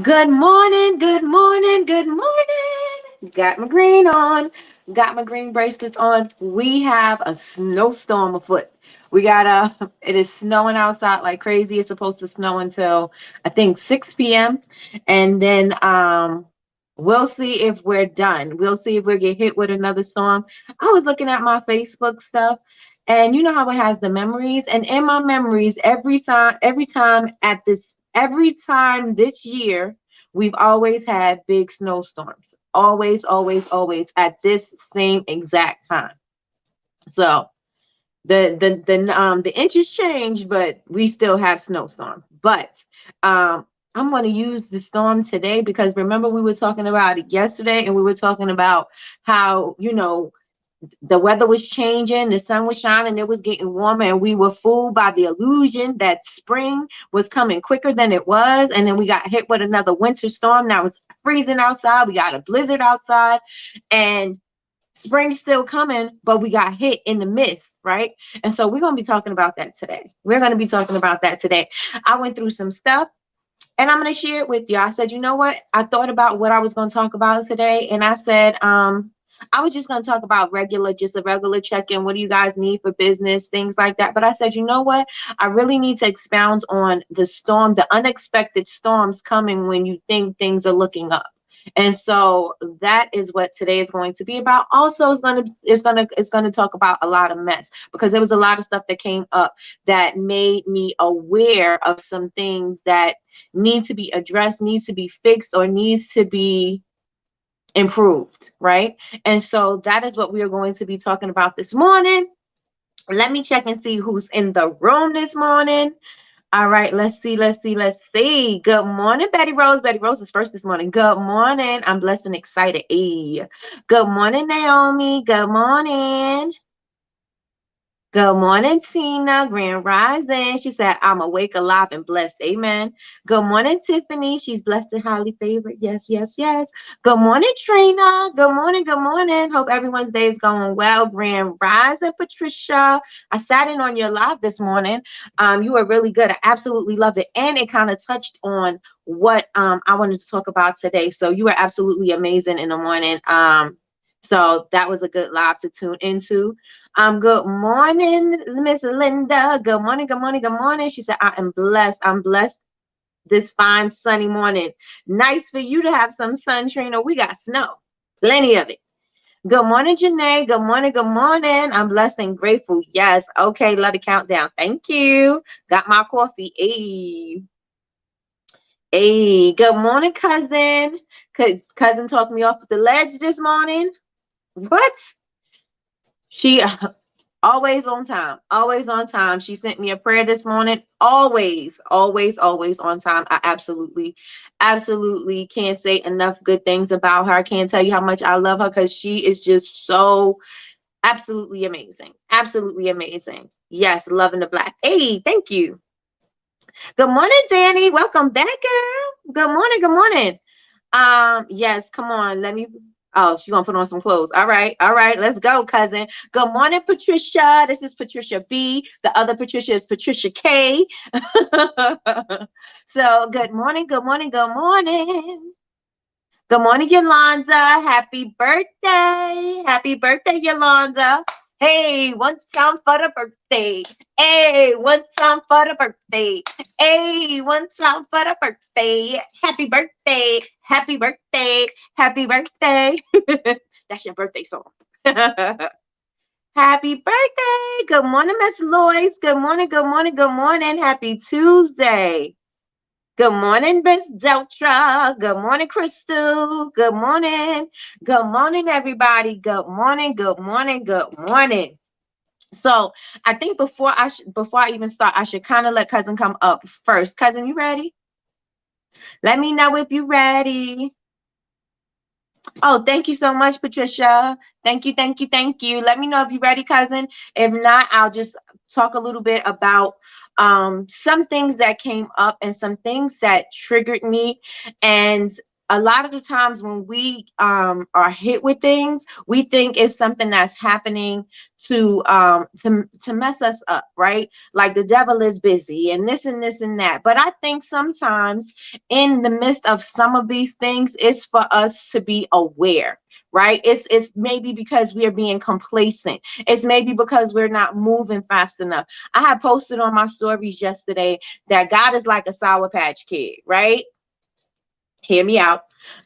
Good morning, good morning, good morning. Got my green on, got my green bracelets on. We have a snowstorm afoot. It is snowing outside like crazy. It's supposed to snow until I think 6 p.m. And then we'll see if we're done. We'll see if we get hit with another storm. I was looking at my Facebook stuff, and you know how it has the memories. And in my memories, every time this year, we've always had big snowstorms. Always, always, always at this same exact time. So the inches change, but we still have snowstorm. But I'm going to use the storm today because remember we were talking about it yesterday, and we were talking about how the weather was changing, the sun was shining, it was getting warmer, and we were fooled by the illusion that spring was coming quicker than it was. And then we got hit with another winter storm. Now it's freezing outside. We got a blizzard outside, and spring's still coming, but we got hit in the mist, right? And so we're going to be talking about that today. We're going to be talking about that today. I went through some stuff, and I'm going to share it with you. I said, you know what? I thought about what I was going to talk about today, and I said, I was just going to talk about just a regular check-in. What do you guys need for business? Things like that. But I said, you know what? I really need to expound on the unexpected storms coming when you think things are looking up. And so that is what today is going to be about. Also, it's going to talk about a lot of mess because there was a lot of stuff that came up that made me aware of some things that need to be addressed, needs to be fixed, or needs to be improved, right? And so that is what we are going to be talking about this morning. Let me check and see who's in the room this morning. All right, let's see. Good morning, Betty Rose. Betty Rose is first this morning. Good morning. I'm blessed and excited. Hey. Good morning, Naomi. Good morning. Good morning, Tina. Grand Rising. She said, I'm awake, alive, and blessed. Amen. Good morning, Tiffany. She's blessed and highly favored. Yes, yes, yes. Good morning, Trina. Good morning. Good morning. Hope everyone's day is going well. Grand Rising, Patricia. I sat in on your live this morning. You were really good. I absolutely loved it. And it kind of touched on what I wanted to talk about today. So you were absolutely amazing in the morning. So that was a good live to tune into. Good morning, Miss Linda. Good morning, good morning, good morning. She said, I am blessed. I'm blessed this fine sunny morning. Nice for you to have some sun, Trina. We got snow. Plenty of it. Good morning, Janae. Good morning, good morning. I'm blessed and grateful. Yes. Okay, let it count down. Thank you. Got my coffee. Hey. Hey, good morning, cousin. Cousin talked me off the ledge this morning. What? She always on time, always on time. She sent me a prayer this morning. Always, always, always on time. I absolutely, absolutely can't say enough good things about her. I can't tell you how much I love her because she is just so absolutely amazing. Absolutely amazing. Yes, loving the black. Hey, thank you. Good morning, Danny. Welcome back, girl. Good morning. Good morning. Yes, come on. Oh, she's gonna put on some clothes. All right, let's go, cousin. Good morning, Patricia. This is Patricia B. The other Patricia is Patricia K. So good morning, good morning, good morning. Good morning, Yolanda. Happy birthday. Happy birthday, Yolanda. Hey, one time for the birthday. Hey, one time for the birthday. Hey, one time for the birthday. Happy birthday. Happy birthday. Happy birthday. That's your birthday song. Happy birthday. Good morning, Miss Lois. Good morning, good morning, good morning. Happy Tuesday. Good morning, Miss Deltra. Good morning, Crystal. Good morning. Good morning, everybody. Good morning. Good morning. Good morning. So I think before I even start, I should kind of let cousin come up first. Cousin, you ready? Let me know if you're ready. Oh, thank you so much, Patricia. Thank you, thank you, thank you. Let me know if you're ready, cousin. If not, I'll just talk a little bit about some things that came up and some things that triggered me. And a lot of the times when we are hit with things, we think it's something that's happening to mess us up, right? Like the devil is busy and this and this and that. But I think sometimes in the midst of some of these things, it's for us to be aware, right? It's maybe because we are being complacent. It's maybe because we're not moving fast enough. I had posted on my stories yesterday that God is like a Sour Patch Kid, right? Hear me out.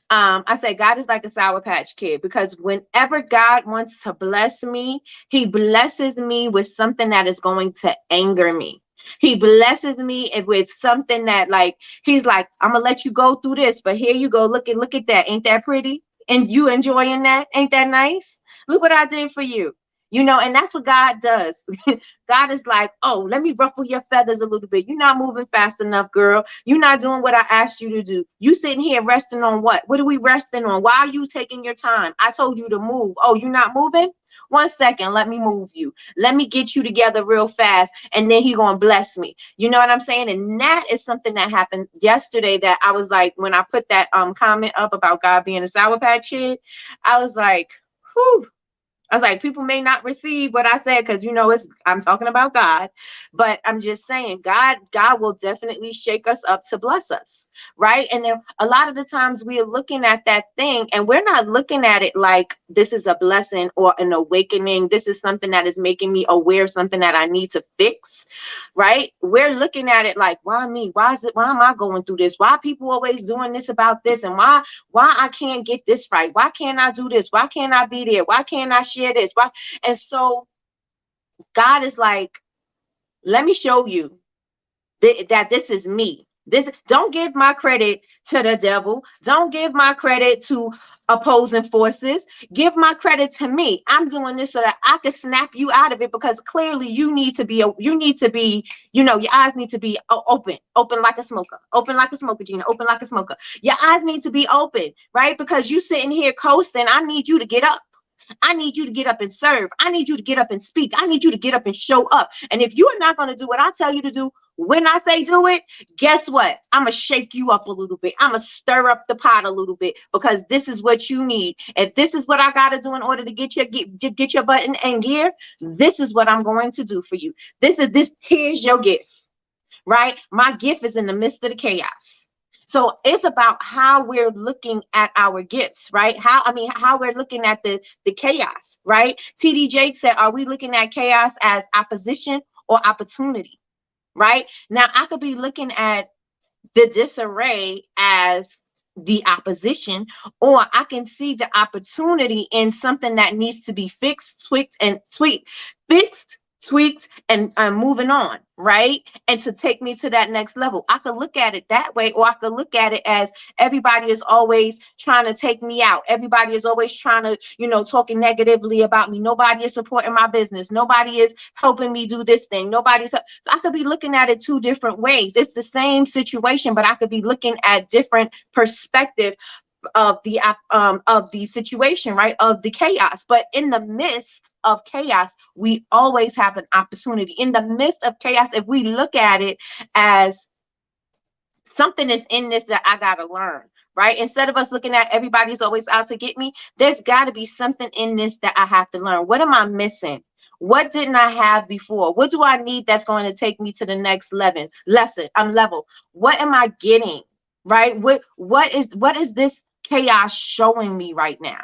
I say God is like a Sour Patch Kid, because whenever God wants to bless me, he blesses me with something that is going to anger me. He blesses me with something that, like, he's like, I'm gonna let you go through this, but here you go. Look at that. Ain't that pretty? And you enjoying that? Ain't that nice? Look what I did for you. And that's what God does. God is like, oh, let me ruffle your feathers a little bit. You're not moving fast enough, girl. You're not doing what I asked you to do. You sitting here resting on what? What are we resting on? Why are you taking your time? I told you to move. Oh, you're not moving? 1 second, let me move you. Let me get you together real fast, and then he gonna bless me. You know what I'm saying? And that is something that happened yesterday, that I was like, when I put that comment up about God being a Sour Patch Kid, I was like, whew. I was like, people may not receive what I said, because I'm talking about God, but I'm just saying God will definitely shake us up to bless us, right? And then a lot of the times we are looking at that thing, and we're not looking at it like this is a blessing or an awakening. This is something that is making me aware of something that I need to fix, right? We're looking at it like, why me? Why am I going through this? Why are people always doing this about this? And why I can't get this right? Why can't I do this? Why can't I be there? Why can't I share this? Why? And so God is like, let me show you that this is me. This, don't give my credit to the devil. Don't give my credit to opposing forces. Give my credit to me. I'm doing this so that I can snap you out of it, because clearly you need to be, your eyes need to be open like a smoker, Gina, open like a smoker. Your eyes need to be open, right? Because you sitting here coasting. I need you to get up. I need you to get up and serve. I need you to get up and speak. I need you to get up and show up. And if you are not going to do what I tell you to do, when I say do it, guess what? I'm going to shake you up a little bit. I'm going to stir up the pot a little bit, because this is what you need. If this is what I got to do in order to get your butt in gear, this is what I'm going to do for you. Here's your gift, right? My gift is in the midst of the chaos. So it's about how we're looking at our gifts, right? How we're looking at the chaos, right? TD Jake said, are we looking at chaos as opposition or opportunity, right? Now, I could be looking at the disarray as the opposition, or I can see the opportunity in something that needs to be fixed, tweaked, and moving on, right? And to take me to that next level. I could look at it that way, or I could look at it as everybody is always trying to take me out. Everybody is always trying to, talking negatively about me. Nobody is supporting my business. Nobody is helping me do this thing. So I could be looking at it two different ways. It's the same situation, but I could be looking at different perspective of the situation, right? Of the chaos. But in the midst of chaos, we always have an opportunity. In the midst of chaos, if we look at it as something is in this that I gotta learn, right? Instead of us looking at everybody's always out to get me, there's got to be something in this that I have to learn. What am I missing? What didn't I have before? What do I need that's going to take me to the next level? What am I getting? Right? What is this chaos showing me right now?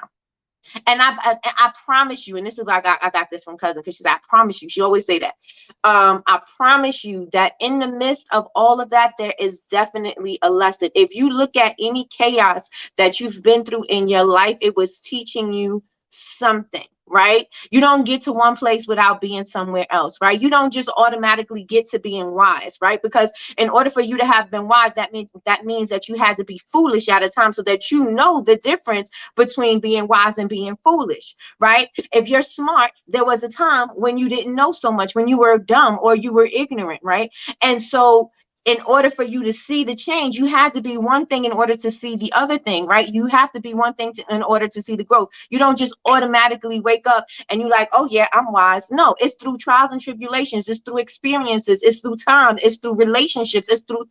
And I promise you, and this is why I got this from cousin, because she's, I promise you, she always say that. I promise you that in the midst of all of that, there is definitely a lesson. If you look at any chaos that you've been through in your life, it was teaching you something, right? You don't get to one place without being somewhere else, right? You don't just automatically get to being wise, right? Because in order for you to have been wise, that means that you had to be foolish at a time, so that you know the difference between being wise and being foolish, right? If you're smart, there was a time when you didn't know so much, when you were dumb or you were ignorant, right? And so in order for you to see the change, you had to be one thing in order to see the other thing, right? You have to be one thing in order to see the growth. You don't just automatically wake up and you're like, oh yeah, I'm wise. No, it's through trials and tribulations. It's through experiences. It's through time. It's through relationships. It's through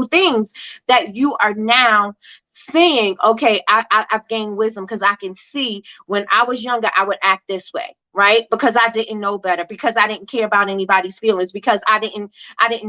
things that you are now seeing, okay, I've gained wisdom because I can see when I was younger, I would act this way, right? Because I didn't know better, because I didn't care about anybody's feelings, because I didn't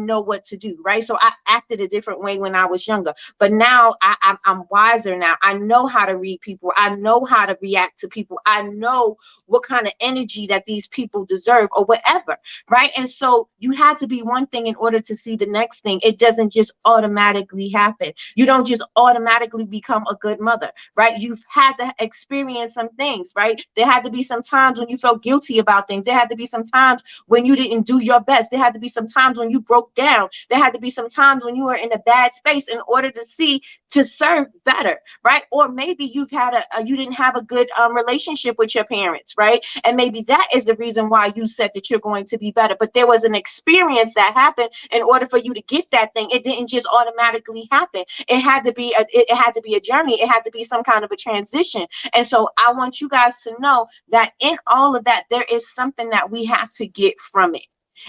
know what to do, right? So I acted a different way when I was younger. But now I'm wiser now. I know how to read people. I know how to react to people. I know what kind of energy that these people deserve or whatever, right? And so you had to be one thing in order to see the next thing. It doesn't just automatically happen. You don't just automatically become a good mother, right? You've had to experience some things, right? There had to be some times when you felt guilty about things. There had to be some times when you didn't do your best. There had to be some times when you broke down. There had to be some times when you were in a bad space in order to serve better, right? Or maybe you didn't have a good relationship with your parents, right? And maybe that is the reason why you said that you're going to be better. But there was an experience that happened in order for you to get that thing. It didn't just automatically happen. It had to be a journey. It had to be some kind of a transition. And so I want you guys to know that in all of that, there is something that we have to get from it.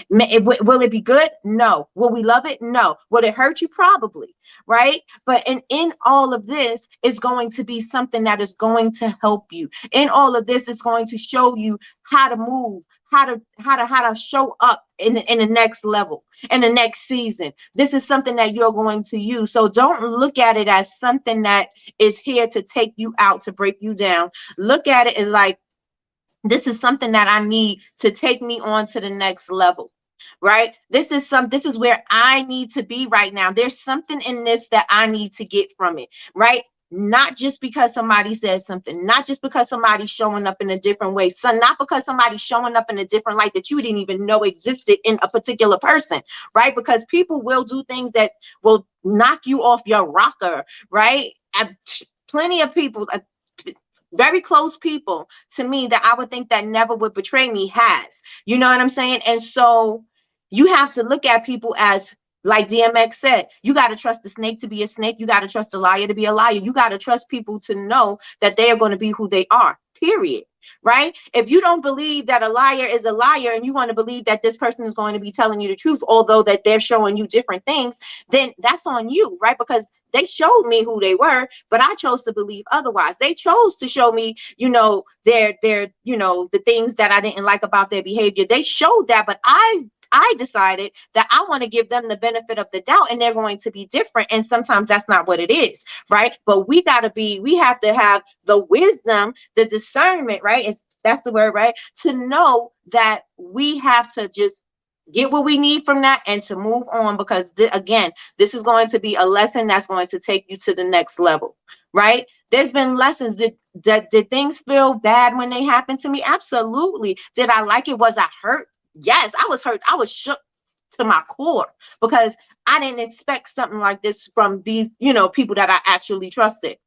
Will it be good? No. Will we love it? No. Will it hurt you? Probably, right? But in all of this is going to be something that is going to help you. In all of this is going to show you how to move, how to show up in the next level, in the next season. This is something that you're going to use. So don't look at it as something that is here to take you out, to break you down. Look at it as like, this is something that I need to take me on to the next level, right? This is where I need to be right now. There's something in this that I need to get from it, right? Not just because somebody says something, not just because somebody's showing up in a different way. So not because somebody's showing up in a different light that you didn't even know existed in a particular person, right? Because people will do things that will knock you off your rocker, right? Plenty of people, very close people to me that I would think that never would betray me has. You know what I'm saying? And so you have to look at people as, like DMX said, you got to trust the snake to be a snake. You got to trust the liar to be a liar. You got to trust people to know that they are going to be who they are, period. Right? If you don't believe that a liar is a liar and you want to believe that this person is going to be telling you the truth, although that they're showing you different things, then that's on you, right? Because they showed me who they were, but I chose to believe otherwise. They chose to show me, their the things that I didn't like about their behavior. They showed that, but I decided that I want to give them the benefit of the doubt, and they're going to be different. And sometimes that's not what it is, right? But we have to have the wisdom, the discernment, right? That's the word, right? To know that we have to just get what we need from that and to move on, because again, this is going to be a lesson that's going to take you to the next level, right? There's been lessons. Did things feel bad when they happened to me? Absolutely. Did I like it? Was I hurt? Yes, I was hurt. I was shook to my core because I didn't expect something like this from these, people that I actually trusted.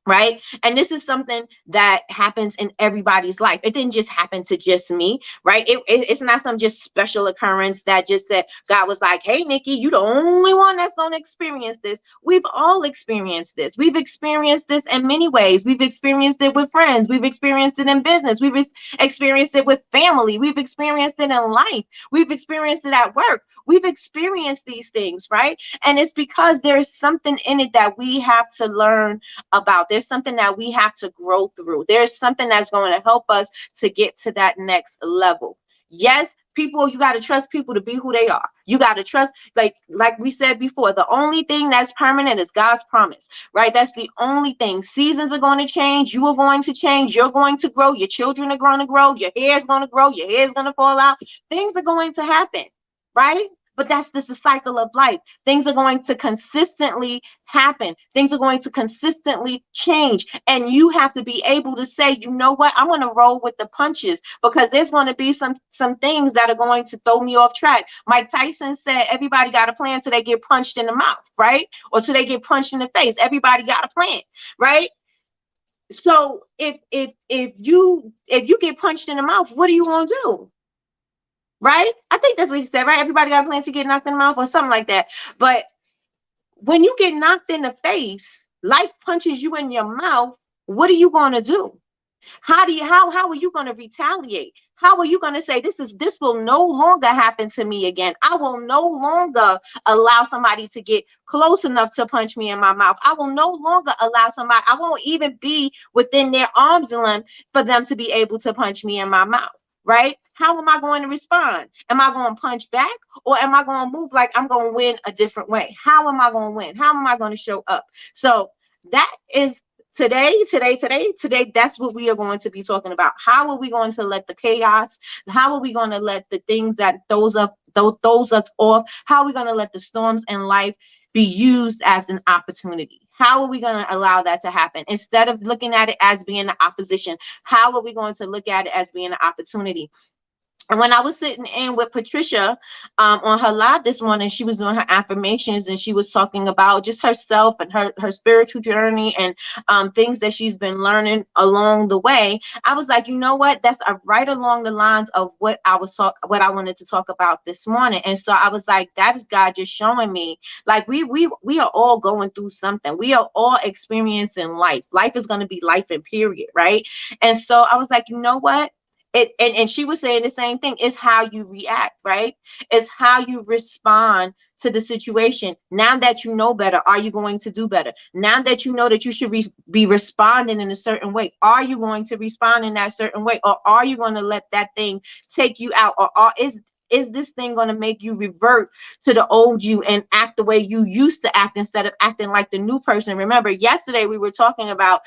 Right. And this is something that happens in everybody's life. It didn't just happen to just me. Right. It's not some just special occurrence that just said God was like, hey, Nikki, you the only one that's going to experience this. We've all experienced this. We've experienced this in many ways. We've experienced it with friends. We've experienced it in business. We've experienced it with family. We've experienced it in life. We've experienced it at work. We've experienced these things. Right. And it's because there's something in it that we have to learn about. There's something that we have to grow through. There's something that's going to help us to get to that next level. Yes, people, you got to trust people to be who they are. You got to trust, like we said before, the only thing that's permanent is God's promise, right? That's the only thing. Seasons are going to change. You are going to change. You're going to grow. Your children are going to grow. Your hair is going to grow. Your hair is going to fall out. Things are going to happen, right? But that's just the cycle of life. Things are going to consistently happen. Things are going to consistently change. And you have to be able to say, you know what? I'm going to roll with the punches, because there's going to be some things that are going to throw me off track. Mike Tyson said, everybody got a plan till they get punched in the mouth, right? Or till they get punched in the face. Everybody got a plan, right? So if you get punched in the mouth, what are you going to do? Right? I think that's what he said, right? Everybody got a plan to get knocked in the mouth or something like that. But when you get knocked in the face, life punches you in your mouth, what are you going to do? How are you going to retaliate? How are you going to say this will no longer happen to me again? I will no longer allow somebody to get close enough to punch me in my mouth. I will no longer allow somebody, I won't even be within their arm's length for them to be able to punch me in my mouth. Right? How am I going to respond? Am I going to punch back, or am I going to move like I'm going to win a different way? How am I going to win? How am I going to show up? So that is today, that's what we are going to be talking about. How are we going to let the chaos, how are we going to let the things that those us off, how are we going to let the storms in life be used as an opportunity? How are we going to allow that to happen? Instead of looking at it as being an opposition, how are we going to look at it as being an opportunity? And when I was sitting in with Patricia on her live this morning, she was doing her affirmations, and she was talking about just herself and her spiritual journey, and things that she's been learning along the way. I was like, you know what? That's right along the lines of what I wanted to talk about this morning. And so I was like, that is God just showing me, like we are all going through something. We are all experiencing life. Life is going to be life in period, right? And so I was like, you know what? And she was saying the same thing. It's how you react, right? It's how you respond to the situation. Now that you know better, are you going to do better? Now that you know that you should be responding in a certain way, are you going to respond in that certain way, or are you going to let that thing take you out, or is this thing going to make you revert to the old you and act the way you used to act instead of acting like the new person? Remember, yesterday we were talking about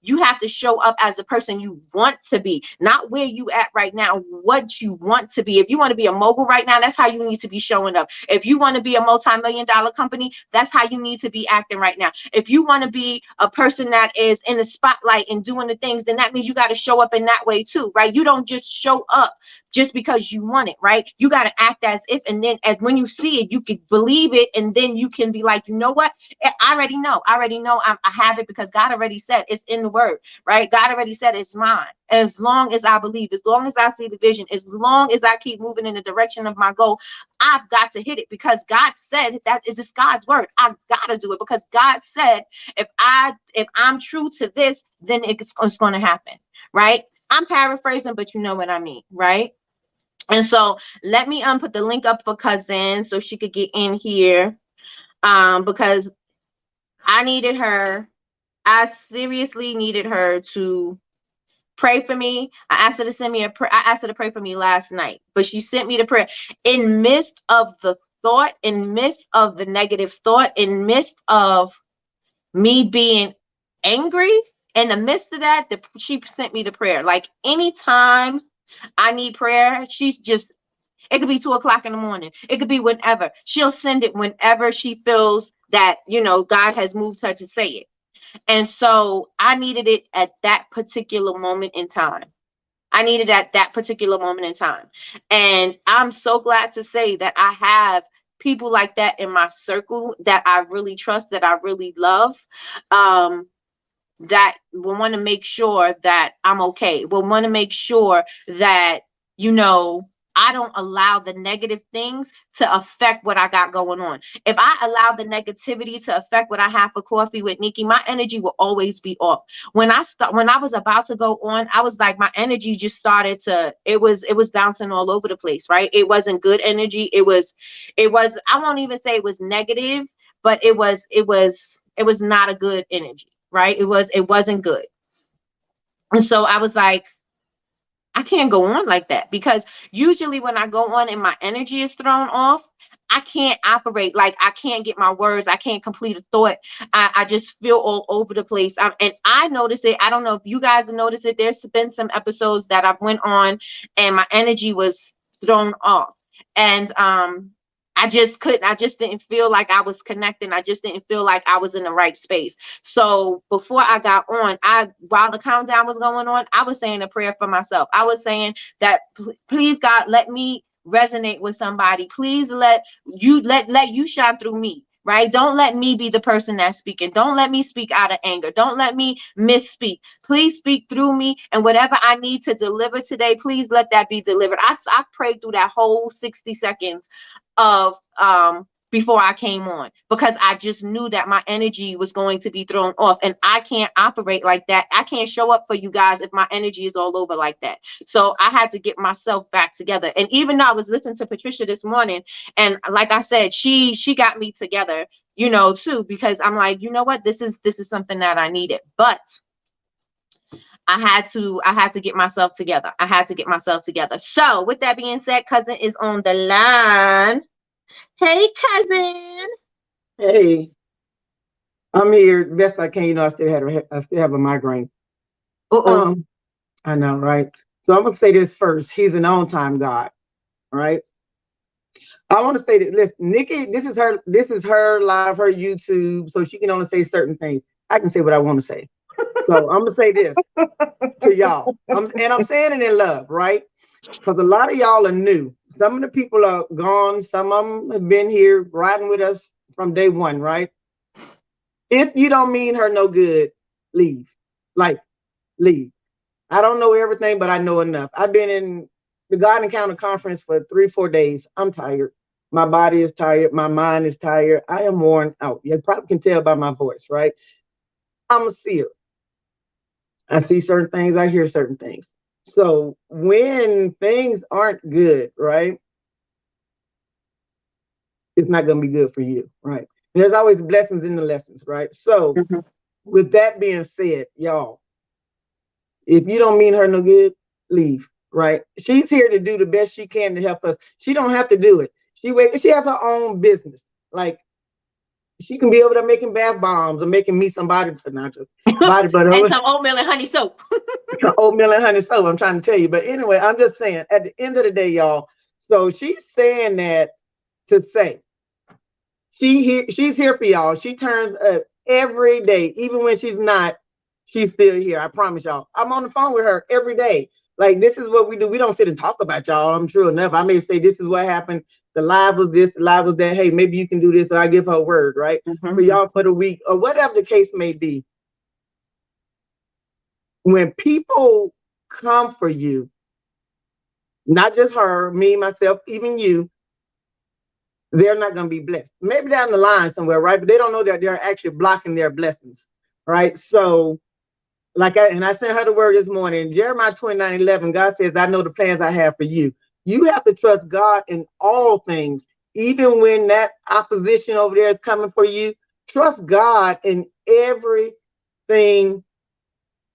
you have to show up as the person you want to be, not where you at right now, what you want to be. If you want to be a mogul right now, that's how you need to be showing up. If you want to be a multi-million-dollar company, that's how you need to be acting right now. If you want to be a person that is in the spotlight and doing the things, then that means you got to show up in that way too, right? You don't just show up just because you want it, right? You got to act as if, and then as when you see it, you can believe it, and then you can be like, you know what? I already know. I have it because God already said it's in the word, right? God already said it's mine. As long as I believe, as long as I see the vision, as long as I keep moving in the direction of my goal, I've got to hit it because God said that it's just God's word. I've got to do it because God said if I'm true to this, then it's going to happen, right? I'm paraphrasing, but you know what I mean, right? And so let me put the link up for cousin so she could get in here, because I needed her. I seriously needed her to pray for me. I asked her to send me I asked her to pray for me last night, but she sent me the prayer in midst of the thought, in midst of the negative thought, in midst of me being angry. In the midst of that, she sent me the prayer. Like anytime I need prayer, she's just, it could be 2 o'clock in the morning. It could be whenever. She'll send it whenever she feels that, God has moved her to say it. And so I needed it at that particular moment in time. I needed at that particular moment in time. And I'm so glad to say that I have people like that in my circle that I really trust, that I really love. That will want to make sure that I'm okay. Will want to make sure that, I don't allow the negative things to affect what I got going on. If I allow the negativity to affect what I have for coffee with Nikki, my energy will always be off. When I was about to go on, I was like, my energy just started to, it was bouncing all over the place, right? It wasn't good energy. It was, I won't even say it was negative, but it was not a good energy, right? It wasn't good. And so I was like, I can't go on like that, because usually when I go on and my energy is thrown off, I can't operate. Like I can't get my words. I can't complete a thought. I just feel all over the place. And I notice it. I don't know if you guys have noticed it. There's been some episodes that I went on and my energy was thrown off. And I just didn't feel like I was connecting. I just didn't feel like I was in the right space. So before I got on, while the countdown was going on, I was saying a prayer for myself. I was saying that, please God, let me resonate with somebody. Please let you shine through me. Right? Don't let me be the person that's speaking. Don't let me speak out of anger. Don't let me misspeak. Please speak through me. And whatever I need to deliver today, please let that be delivered. I prayed through that whole 60 seconds of before I came on, because I just knew that my energy was going to be thrown off, and I can't operate like that. I can't show up for you guys if my energy is all over like that. So I had to get myself back together. And even though I was listening to Patricia this morning, and like I said, she got me together, you know, too, because I'm like, you know what, this is something that I needed. But I had to get myself together. I had to get myself together. So with that being said, cousin is on the line. Hey, cousin. Hey, I'm here best I can. You know, I still have a migraine. Uh-oh. Um, I know, right? So I'm gonna say this first. He's an on-time God, right? I want to say that, listen, Nikki, this is her live, her YouTube, so she can only say certain things. I can say what I want to say. So I'm gonna say this to y'all. I'm saying it in love, right? Because a lot of y'all are new. Some of the people are gone. Some of them have been here riding with us from day one, right? If you don't mean her no good, leave. Like, leave. I don't know everything, but I know enough. I've been in the God Encounter Conference for 3-4 days. I'm tired. My body is tired. My mind is tired. I am worn out. You probably can tell by my voice, right? I'm a seer. I see certain things. I hear certain things. So when things aren't good, right, it's not going to be good for you, right? And there's always blessings in the lessons, right? So with that being said, y'all, if you don't mean her no good, leave, right? She's here to do the best she can to help us. She don't have to do it. She has her own business. Like, she can be over there making bath bombs or making me some body butter And some oatmeal and honey soap. some oatmeal and honey soap. I'm trying to tell you. But anyway, I'm just saying, at the end of the day, y'all, so she's saying that to say she's here for y'all. She turns up every day, even when she's not. She's still here. I promise y'all. I'm on the phone with her every day. Like, this is what we do. We don't sit and talk about y'all. I'm true enough. I may say this is what happened. The live was this. The live was that. Hey, maybe you can do this. So I give her a word, right? For y'all for the week or whatever the case may be. When people come for you, not just her, me, myself, even you, they're not going to be blessed. Maybe down the line somewhere, right? But they don't know that they're actually blocking their blessings, right? So, I sent her the word this morning, Jeremiah 29:11, God says, I know the plans I have for you. You have to trust God in all things, even when that opposition over there is coming for you. Trust God in everything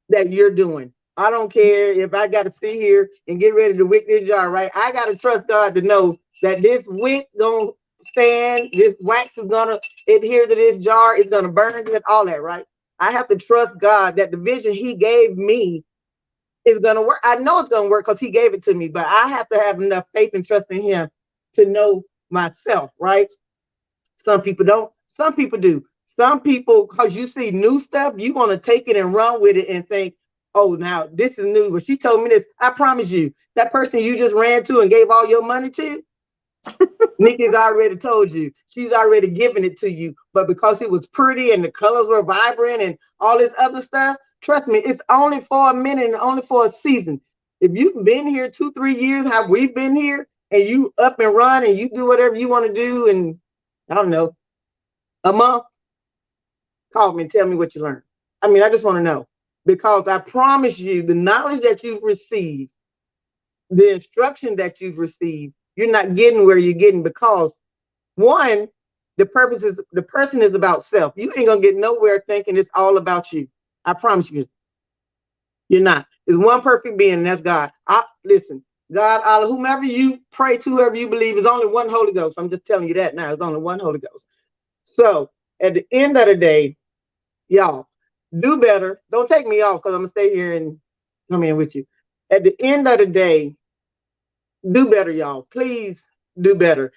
that you're doing. I don't care if I got to sit here and get ready to wick this jar, right? I got to trust God to know that this wick gonna stand, this wax is gonna adhere to this jar, it's gonna burn it, all that, right? I have to trust God that the vision He gave me is gonna work. I know it's gonna work because He gave it to me, but I have to have enough faith and trust in Him to know myself, right? Some people don't. Some people do. Some people, because you see new stuff, you want to take it and run with it and think, oh, now this is new. But she told me this. I promise you, that person you just ran to and gave all your money to, Nikki's already told you. She's already given it to you. But because it was pretty and the colors were vibrant and all this other stuff, trust me, it's only for a minute and only for a season. If you've been here 2-3 years, how we've been here, and you up and run and you do whatever you want to do, and I don't know, a month, call me and tell me what you learned. I mean, I just want to know, because I promise you, the knowledge that you've received, the instruction that you've received, you're not getting where you're getting because, one, the person is about self. You ain't gonna get nowhere thinking it's all about you. I promise you, you're not. There's one perfect being, and that's God. Listen, God, Allah, whomever you pray to, whoever you believe, is only one Holy Ghost. I'm just telling you that now. There's only one Holy Ghost. So at the end of the day, y'all, do better. Don't take me off because I'm gonna stay here and come in with you. At the end of the day, do better, y'all. Please do better.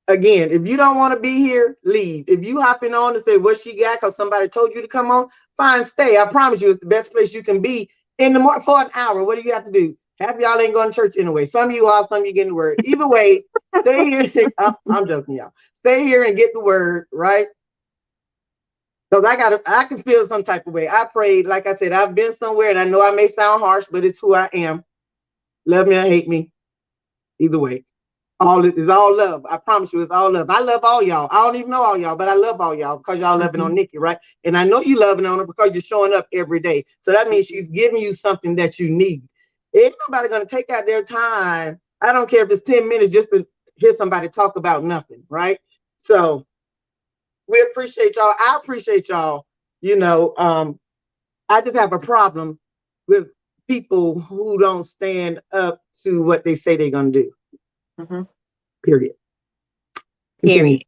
Again, if you don't want to be here, leave. If you hopping on to say what she got because somebody told you to come on, fine, stay. I promise you, it's the best place you can be in the morning for an hour. What do you have to do? Half of y'all ain't going to church anyway. Some of you are, some of you getting the word. Either way, stay here. I'm joking, y'all. Stay here and get the word, right? Because I can feel some type of way. I prayed, like I said, I've been somewhere, and I know I may sound harsh, but it's who I am. Love me or hate me, either way. It's all love. I promise you, it's all love. I love all y'all. I don't even know all y'all, but I love all y'all because y'all loving on Nikki, right? And I know you loving on her because you're showing up every day. So that means she's giving you something that you need. Ain't nobody gonna take out their time. I don't care if it's 10 minutes just to hear somebody talk about nothing, right? So we appreciate y'all. I appreciate y'all. You know, I just have a problem with people who don't stand up to what they say they're gonna do. Period. Continue. Period.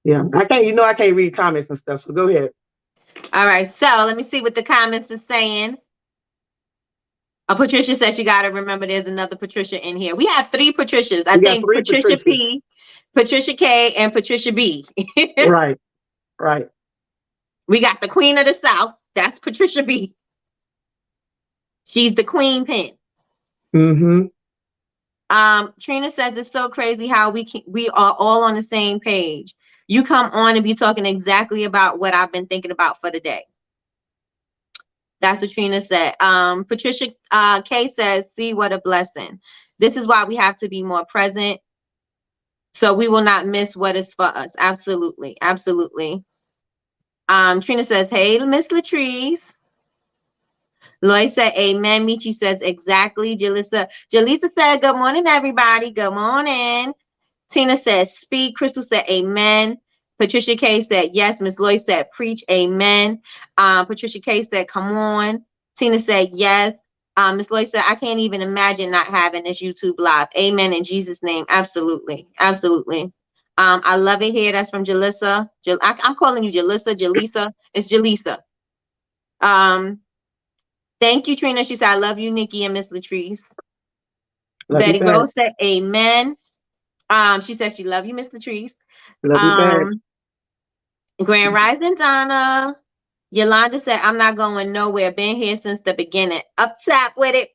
Yeah, I can't. You know, I can't read comments and stuff. So go ahead. All right. So let me see what the comments are saying. Patricia says you got to remember there's another Patricia in here. We have 3 Patricias. I We got think 3 Patricia Patricias. P, Patricia K, and Patricia B. Right. Right. We got the Queen of the South. That's Patricia B. She's the Queen Pin. Trina says it's so crazy how we are all on the same page. You come on and be talking exactly about what I've been thinking about for the day. That's what Trina said. Patricia K says, see what a blessing. This is why we have to be more present so we will not miss what is for us. Absolutely. Absolutely. Trina says, hey, Miss Latrice. Lloyd said, amen. Michi says, exactly. Jalisa said, good morning, everybody. Good morning. Tina says, speak. Crystal said, amen. Patricia K said, yes. Miss Lloyd said, preach. Amen. Patricia K said, come on. Tina said, yes. Miss Lloyd said, I can't even imagine not having this YouTube live. Amen. In Jesus' name. Absolutely. Absolutely. I love it here. That's from Jalissa. I'm calling you Jalisa. It's Jalisa. Thank you, Trina. She said, I love you, Nikki and Miss Latrice. Love Betty Rose said, amen. She says she love you, Miss Latrice. Love you back. Grand Rising Donna. Yolanda said, I'm not going nowhere. Been here since the beginning. Up top with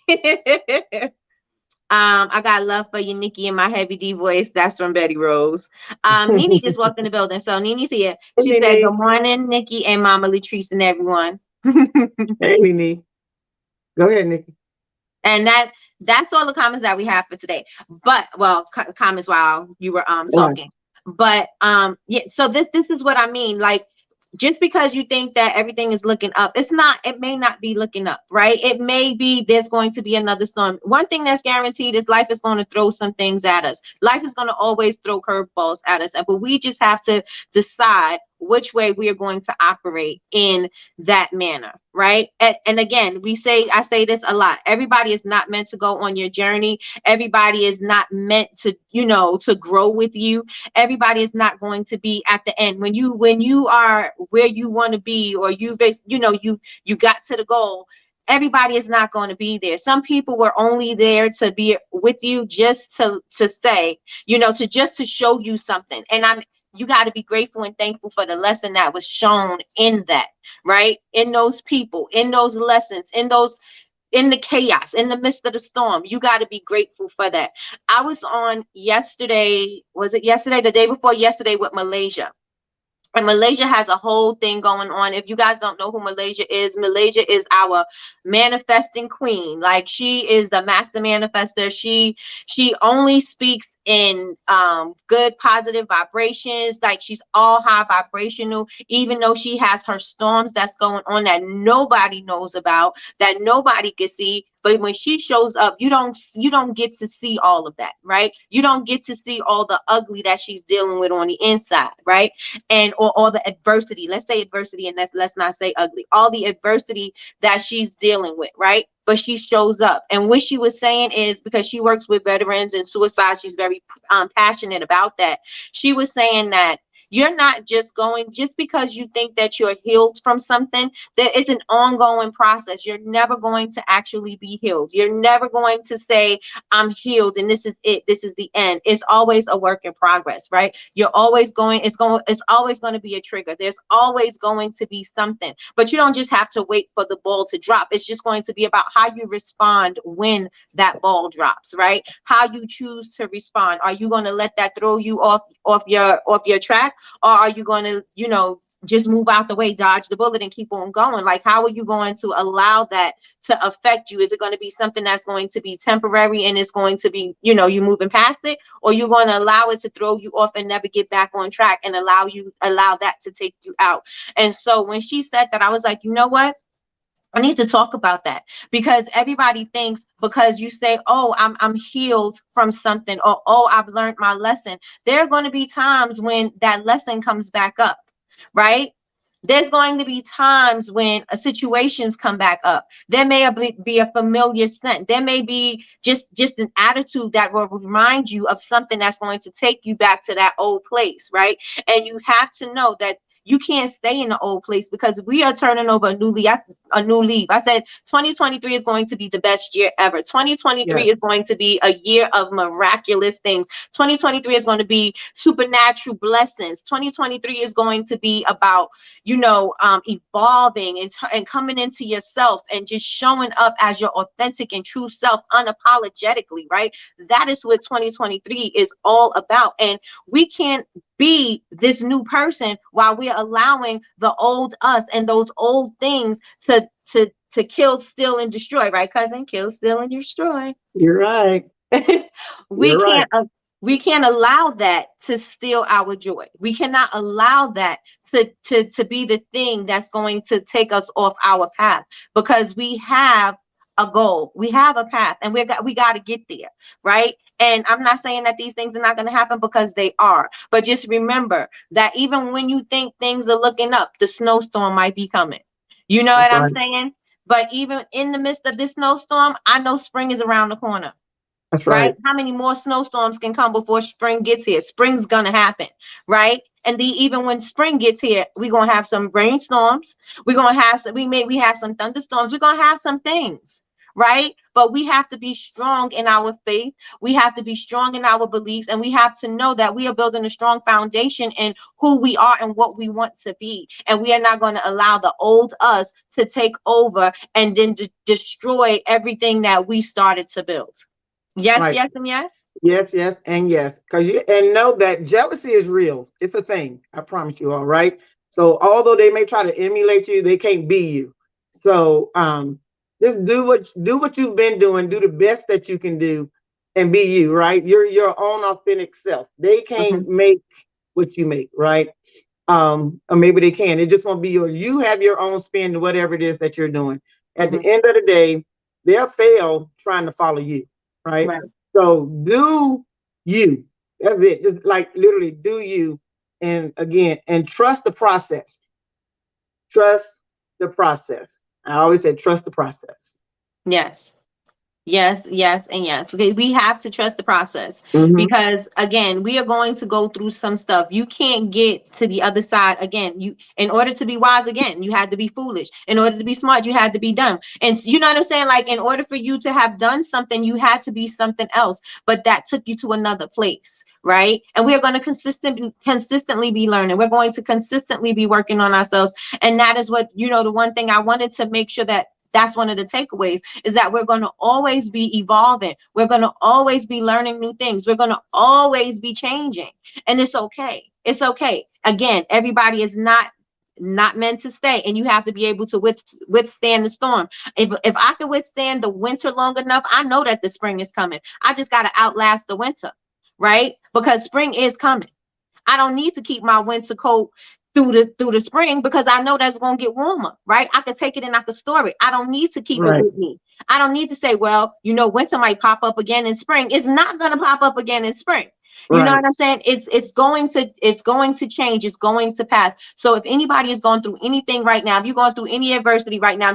it. I got love for you, Nikki, in my heavy D voice. That's from Betty Rose. Nene just walked in the building. So Nene's here. She said, good morning, Nikki and Mama Latrice and everyone. Hey, Nene. Go ahead, Nikki. And that's all the comments that we have for today. But comments while you were talking. But yeah, so this is what I mean. Like, just because you think that everything is looking up, it may not be looking up, right? It may be there's going to be another storm. One thing that's guaranteed is life is going to throw some things at us. Life is going to always throw curveballs at us. But we just have to decide which way we are going to operate in that manner, right? And again, I say this a lot. Everybody is not meant to go on your journey. Everybody is not meant to, to grow with you. Everybody is not going to be at the end. When you are where you want to be, or you got to the goal, everybody is not going to be there. Some people were only there to be with you just to say, to show you something. And you got to be grateful and thankful for the lesson that was shown in that, right? In those people, in those lessons, in the chaos, in the midst of the storm. You got to be grateful for that. I was on yesterday, the day before yesterday, with Malaysia. And Malaysia has a whole thing going on. If you guys don't know who Malaysia is our manifesting queen. Like, she is the master manifester. She only speaks in good, positive vibrations. Like, she's all high vibrational, even though she has her storms that's going on that nobody knows about, that nobody can see. But when she shows up, you don't get to see all of that, right? You don't get to see all the ugly that she's dealing with on the inside, right? And or all the adversity. Let's say adversity, and let's not say ugly. All the adversity that she's dealing with, right? But she shows up. And what she was saying is, because she works with veterans and suicide, she's very passionate about that. She was saying that you're not just because you think that you're healed from something. There is an ongoing process. You're never going to actually be healed. You're never going to say, I'm healed and this is it. This is the end. It's always a work in progress, right? It's always going to be a trigger. There's always going to be something, but you don't just have to wait for the ball to drop. It's just going to be about how you respond when that ball drops, right? How you choose to respond. Are you going to let that throw you off your track? Or are you going to, just move out the way, dodge the bullet, and keep on going? Like, how are you going to allow that to affect you? Is it going to be something that's going to be temporary and it's going to be, you moving past it, or you're going to allow it to throw you off and never get back on track and allow that to take you out? And so when she said that, I was like, you know what? I need to talk about that, because everybody thinks because you say, oh, I'm healed from something, or, oh, I've learned my lesson. There are going to be times when that lesson comes back up, right? There's going to be times when situations come back up. There may be a familiar scent. There may be just an attitude that will remind you of something that's going to take you back to that old place, right? And you have to know that you can't stay in the old place, because we are turning over a new leaf. I said 2023 is going to be the best year ever. 2023 is going to be a year of miraculous things. 2023 is going to be supernatural blessings. 2023 is going to be about, evolving and coming into yourself and just showing up as your authentic and true self unapologetically, right? That is what 2023 is all about. And we can't be this new person while we're allowing the old us and those old things to kill, steal, and destroy, right, cousin? Kill, steal, and destroy. You're right. we can't we can't allow that to steal our joy. We cannot allow that to be the thing that's going to take us off our path, because we have a goal, we have a path, and we got to get there, right? And I'm not saying that these things are not going to happen, because they are. But just remember that even when you think things are looking up, the snowstorm might be coming. You know what I'm saying? But even in the midst of this snowstorm, I know spring is around the corner. That's right. How many more snowstorms can come before spring gets here? Spring's going to happen, right? And even when spring gets here, we're going to have some rainstorms. We're going to have some, we have some thunderstorms. We're going to have some things, right? But we have to be strong in our faith. We have to be strong in our beliefs. And we have to know that we are building a strong foundation in who we are and what we want to be. And we are not going to allow the old us to take over and then destroy everything that we started to build. Yes, right. Yes, and yes. Yes, yes, and yes. And know that jealousy is real. It's a thing. I promise you. All right. So although they may try to emulate you, they can't be you. So just do what you've been doing. Do the best that you can do, and be you. Right. You're your own authentic self. They can't make what you make. Right. Or maybe they can. It just won't be you have your own spin to whatever it is that you're doing. At the end of the day, they'll fail trying to follow you. Right. So do you. That's it. Just like literally do you. And again, and trust the process. Trust the process. I always say trust the process. Yes. Yes, yes, and yes. Okay, we have to trust the process, because again, we are going to go through some stuff. You can't get to the other side again. In order to be wise again, you had to be foolish. In order to be smart, you had to be dumb. And you know what I'm saying? Like, in order for you to have done something, you had to be something else. But that took you to another place, right? And we are going to consistently be learning. We're going to consistently be working on ourselves. And that is what, the one thing I wanted to make sure that's one of the takeaways, is that we're going to always be evolving. We're going to always be learning new things. We're going to always be changing. And it's okay. It's okay. Again, everybody is not meant to stay, and you have to be able to withstand the storm. If I can withstand the winter long enough, I know that the spring is coming. I just got to outlast the winter, right? Because spring is coming. I don't need to keep my winter coat through the spring, because I know that's going to get warmer, right? I could take it and I could store it. I don't need to keep it with me. I don't need to say, well, winter might pop up again in spring. It's not going to pop up again in spring. You know what I'm saying? It's going to change. It's going to pass. So if anybody is going through anything right now, if you're going through any adversity right now,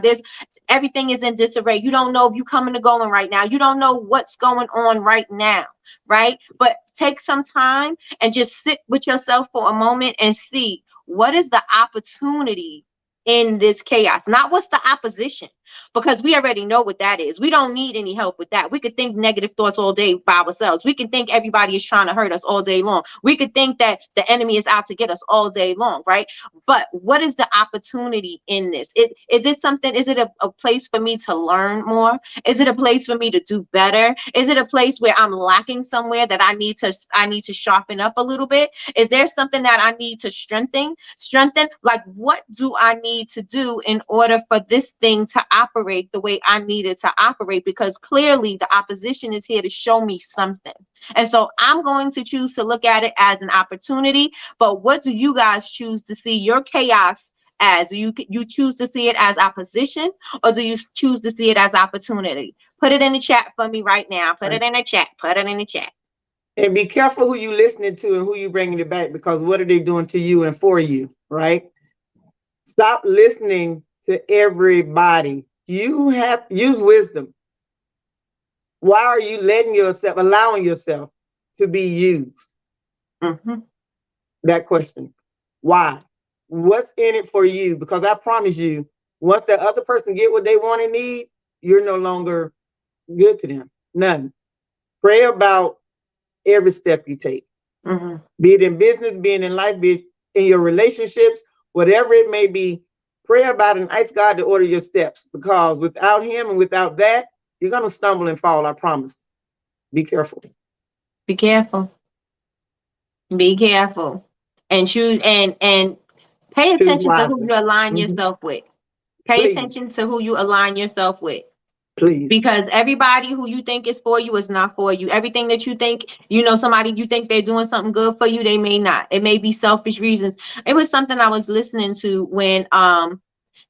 everything is in disarray. You don't know if you're coming or going right now. You don't know what's going on right now, right? But take some time and just sit with yourself for a moment and see what is the opportunity in this chaos, not what's the opposition, because we already know what that is. We don't need any help with that. We could think negative thoughts all day by ourselves. We can think everybody is trying to hurt us all day long. We could think that the enemy is out to get us all day long, right? But what is the opportunity in this? Is it something, is it a place for me to learn more? Is it a place for me to do better? Is it a place where I'm lacking somewhere that I need to sharpen up a little bit? Is there something that I need to strengthen? Like, what do I need to do in order for this thing to operate the way I need it to operate? Because clearly the opposition is here to show me something. And so I'm going to choose to look at it as an opportunity. But what do you guys choose to see your chaos as? Do you choose to see it as opposition, or do you choose to see it as opportunity? Put it in the chat for me right now. Put it in the chat. Put it in the chat. And be careful who you listening to and who you bringing it back, because what are they doing to you and for you, right? Stop listening to everybody. You have use wisdom. Why are you allowing yourself to be used? Mm-hmm. That question. Why? What's in it for you? Because I promise you, once the other person get what they want and need, you're no longer good to them. None. Pray about every step you take. Mm-hmm. Be it in business, being in life, be it in your relationships, whatever it may be. Pray about and ask God to order your steps, because without him and without that, you're going to stumble and fall. I promise. Be careful. Be careful. Be careful. And choose and pay Choose attention to who wisely. you align Mhm. yourself with. Pay Please, attention to who you align yourself with. please. Because everybody who you think is for you is not for you. Everything that you think, somebody you think they're doing something good for you, they may not. It may be selfish reasons. It was something I was listening to when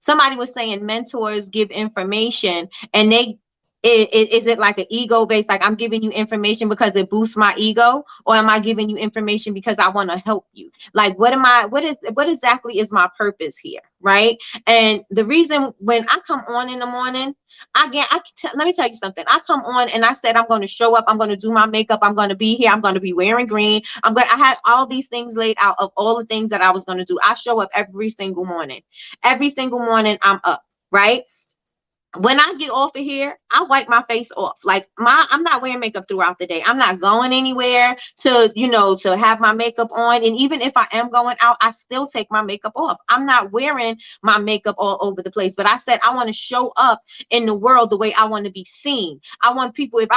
somebody was saying mentors give information, and is it like an ego based, like I'm giving you information because it boosts my ego, or am I giving you information because I want to help you? Like, what exactly is my purpose here, right? And the reason, when I come on in the morning, let me tell you something. I come on and I said I'm going to show up. I'm going to do my makeup. I'm going to be here. I'm going to be wearing green. I had all these things laid out of all the things that I was going to do. I show up every single morning. Every single morning I'm up, right? When I get off of here, I wipe my face off. Like, I'm not wearing makeup throughout the day. I'm not going anywhere to have my makeup on. And even if I am going out, I still take my makeup off. I'm not wearing my makeup all over the place. But I said I want to show up in the world the way I want to be seen. If I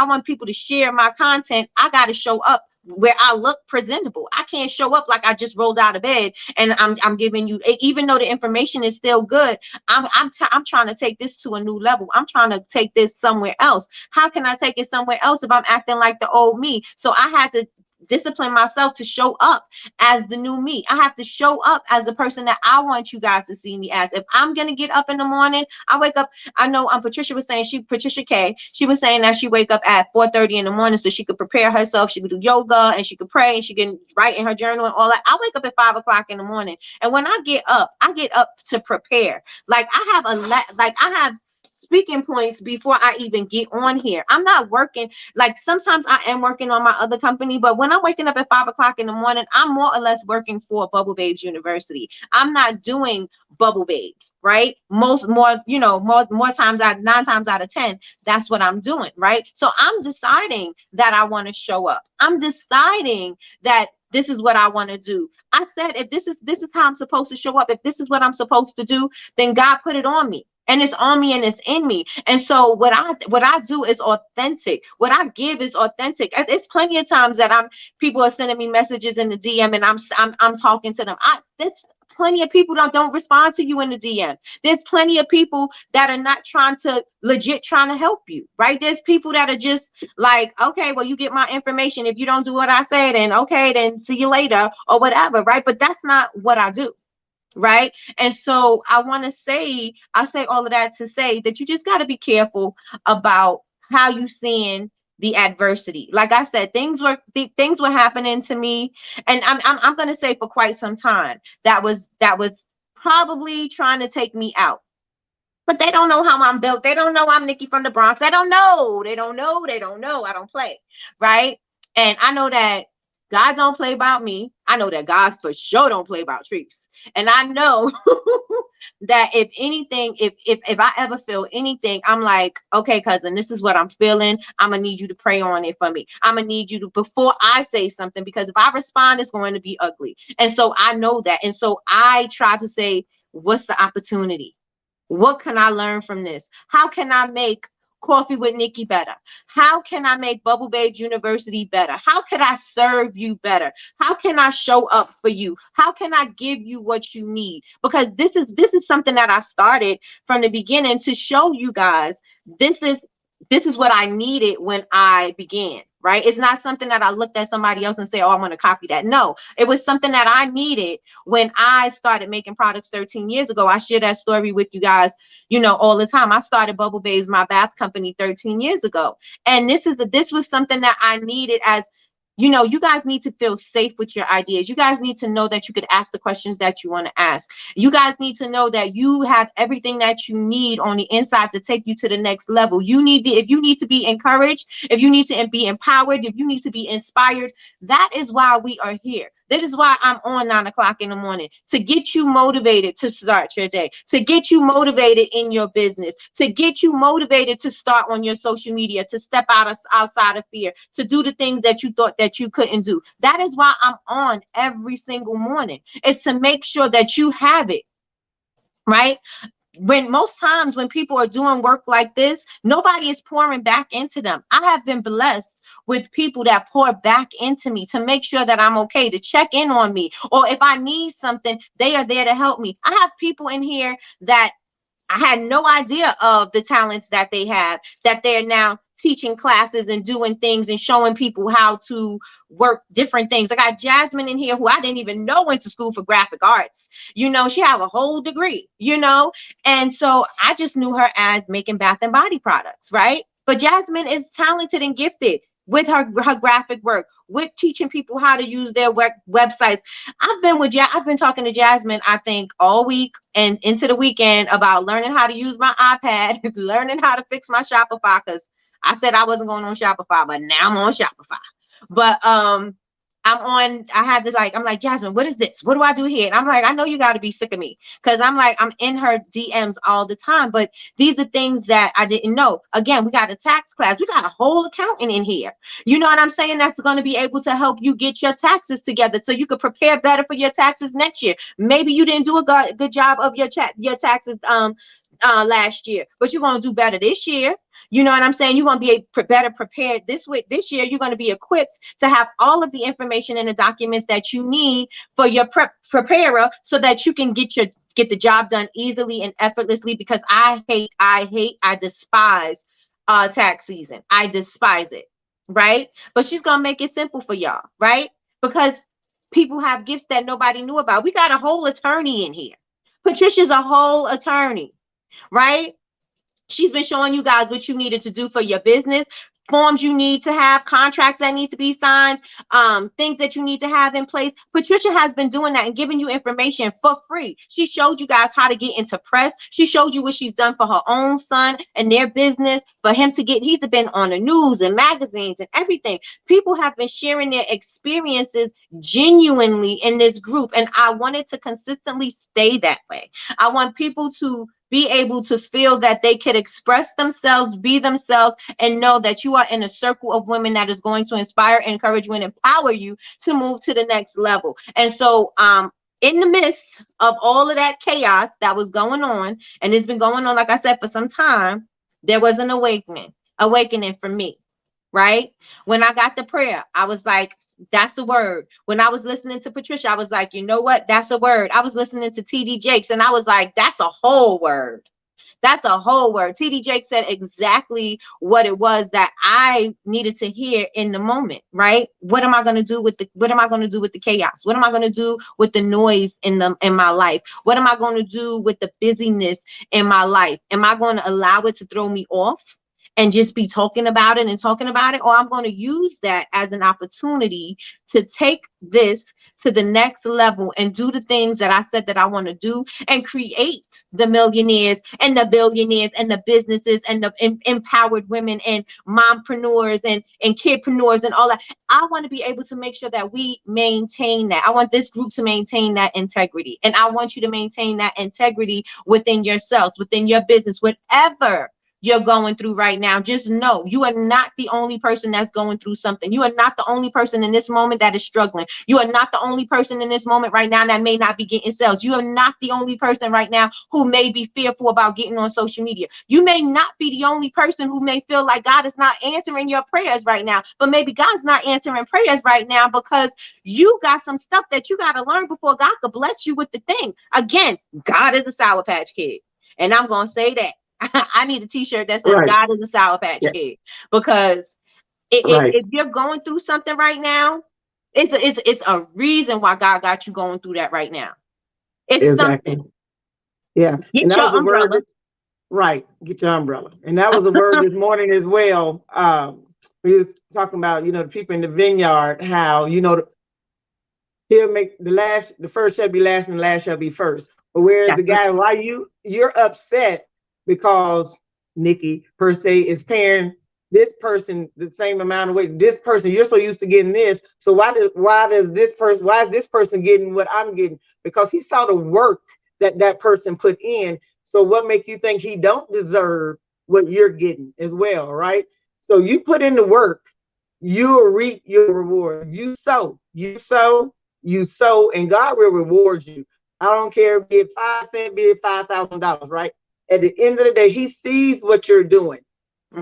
want people to share my content, I got to show up where I look presentable. I can't show up like I just rolled out of bed and I'm giving you, even though the information is still good, I'm trying to take this to a new level. I'm trying to take this somewhere else. How can I take it somewhere else if I'm acting like the old me? So I had to discipline myself to show up as the new me. I have to show up as the person that I want you guys to see me as. If I'm gonna get up in the morning, I wake up. I know Patricia was saying, Patricia K, she was saying that she wake up at 4:30 in the morning so she could prepare herself. She could do yoga and she could pray and she can write in her journal and all that. I wake up at 5 o'clock in the morning, and when I get up to prepare. Like, I have speaking points before I even get on here. I'm not working. Like, sometimes I am working on my other company, but when I'm waking up at 5 o'clock in the morning, I'm more or less working for Bubble Babes University. I'm not doing Bubble Babes, right? More times out, 9 times out of 10, that's what I'm doing, right? So I'm deciding that I want to show up. I'm deciding that this is what I want to do. I said, if this is how I'm supposed to show up, if this is what I'm supposed to do, then God put it on me. And it's on me and it's in me. And so what I do is authentic. What I give is authentic. It's plenty of times that people are sending me messages in the DM and I'm talking to them. There's plenty of people that don't respond to you in the DM. There's plenty of people that are not trying to help you, right? There's people that are just like, okay, well, you get my information. If you don't do what I say, then okay, then see you later or whatever, right? But that's not what I do. Right. And so I say all of that to say that you just got to be careful about how you seeing the adversity. Like I said, things were happening to me, and I'm going to say for quite some time that was probably trying to take me out. But they don't know how I'm built. They don't know I'm Nikki from the Bronx. They don't know. I don't play. Right. And I know that God don't play about me. I know that God for sure don't play about Trees. And I know that if anything, if I ever feel anything, I'm like, okay, cousin, this is what I'm feeling. I'm gonna need you to pray on it for me. I'm gonna need you to, before I say something, because if I respond, it's going to be ugly. And so I know that. And so I try to say, what's the opportunity? What can I learn from this? How can I make Coffee with Nikki better? How can I make Bubble Babes University better? How can I serve you better? How can I show up for you? How can I give you what you need? Because this is something that I started from the beginning to show you guys. This is what I needed when I began, right? It's not something that I looked at somebody else and say, oh, I want to copy that. No, it was something that I needed when I started making products 13 years ago. I share that story with you guys, all the time. I started Bubble Babes, my bath company, 13 years ago. And this was something that I needed as, you guys need to feel safe with your ideas. You guys need to know that you could ask the questions that you want to ask. You guys need to know that you have everything that you need on the inside to take you to the next level. If you need to be encouraged, if you need to be empowered, if you need to be inspired, that is why we are here. That is why I'm on 9 o'clock in the morning, to get you motivated to start your day, to get you motivated in your business, to get you motivated to start on your social media, to step outside of fear, to do the things that you thought that you couldn't do. That is why I'm on every single morning. It's to make sure that you have it, right? When most times when people are doing work like this, nobody is pouring back into them. I have been blessed with people that pour back into me to make sure that I'm okay, to check in on me, or if I need something, they are there to help me. I have people in here that I had no idea of the talents that they have, that they're now teaching classes and doing things and showing people how to work different things. I got Jasmine in here, who I didn't even know went to school for graphic arts. She have a whole degree, and so I just knew her as making bath and body products, right? But Jasmine is talented and gifted with her graphic work, with teaching people how to use their websites. I've been talking to Jasmine, I think, all week and into the weekend about learning how to use my iPad, learning how to fix my Shopify, because I said I wasn't going on Shopify, but now I'm on Shopify. But I'm like, Jasmine, what is this? What do I do here? And I'm like, I know you got to be sick of me, because I'm in her DMs all the time. But these are things that I didn't know. Again, we got a tax class. We got a whole accountant in here. You know what I'm saying? That's going to be able to help you get your taxes together so you could prepare better for your taxes next year. Maybe you didn't do a good job of your taxes last year, but you're going to do better this year. You know what I'm saying? You're going to be better prepared this year. You're going to be equipped to have all of the information and the documents that you need for your preparer, so that you can get the job done easily and effortlessly. Because I despise tax season. I despise it, right? But she's going to make it simple for y'all, right? Because people have gifts that nobody knew about. We got a whole attorney in here. Patricia's a whole attorney, right? She's been showing you guys what you needed to do for your business, forms you need to have, contracts that need to be signed, things that you need to have in place. Patricia has been doing that and giving you information for free. She showed you guys how to get into press. She showed you what she's done for her own son and their business, for him to he's been on the news and magazines and everything. People have been sharing their experiences genuinely in this group, and I wanted to consistently stay that way. I want people to be able to feel that they could express themselves, be themselves, and know that you are in a circle of women that is going to inspire, encourage you, and empower you to move to the next level. And so in the midst of all of that chaos that was going on, and it's been going on, like I said, for some time, there was an awakening for me, right? When I got the prayer, I was like, that's a word. When I was listening to Patricia, I was like, you know what? That's a word. I was listening to TD Jakes, and I was like, that's a whole word. That's a whole word. TD Jakes said exactly what it was that I needed to hear in the moment, right? What am I going to do with the chaos? What am I going to do with the noise in my life? What am I going to do with the busyness in my life? Am I going to allow it to throw me off? and just be talking about it and talking about it, or I'm going to use that as an opportunity to take this to the next level and do the things that I said that I want to do and create the millionaires and the billionaires and the businesses and the empowered women and mompreneurs and kidpreneurs and all that. I want to be able to make sure that we maintain that. I want this group to maintain that integrity. And I want you to maintain that integrity within yourselves, within your business, whatever you're going through right now. Just know you are not the only person that's going through something. You are not the only person in this moment that is struggling. You are not the only person in this moment right now that may not be getting sales. You are not the only person right now who may be fearful about getting on social media. You may not be the only person who may feel like God is not answering your prayers right now, but maybe God's not answering prayers right now because you got some stuff that you got to learn before God could bless you with the thing. Again, God is a Sour Patch Kid. And I'm going to say that. I need a t-shirt that says God is a Sour Patch Kid, because if you're going through something right now, it's a reason why God got you going through that right now. It's something. Yeah. Get your umbrella. Get your umbrella. And that was a word this morning as well. We was talking about, the people in the vineyard, how, he'll make the first shall be last and the last shall be first. But whereas the guy, why you're upset because Nikki per se is paying this person the same amount of weight. This person, you're so used to getting this. So why is this person getting what I'm getting? Because he saw the work that person put in. So what make you think he don't deserve what you're getting as well, right? So you put in the work, you'll reap your reward. You sow, and God will reward you. I don't care, be it 5 cents, be it $5,000, right? At the end of the day, he sees what you're doing.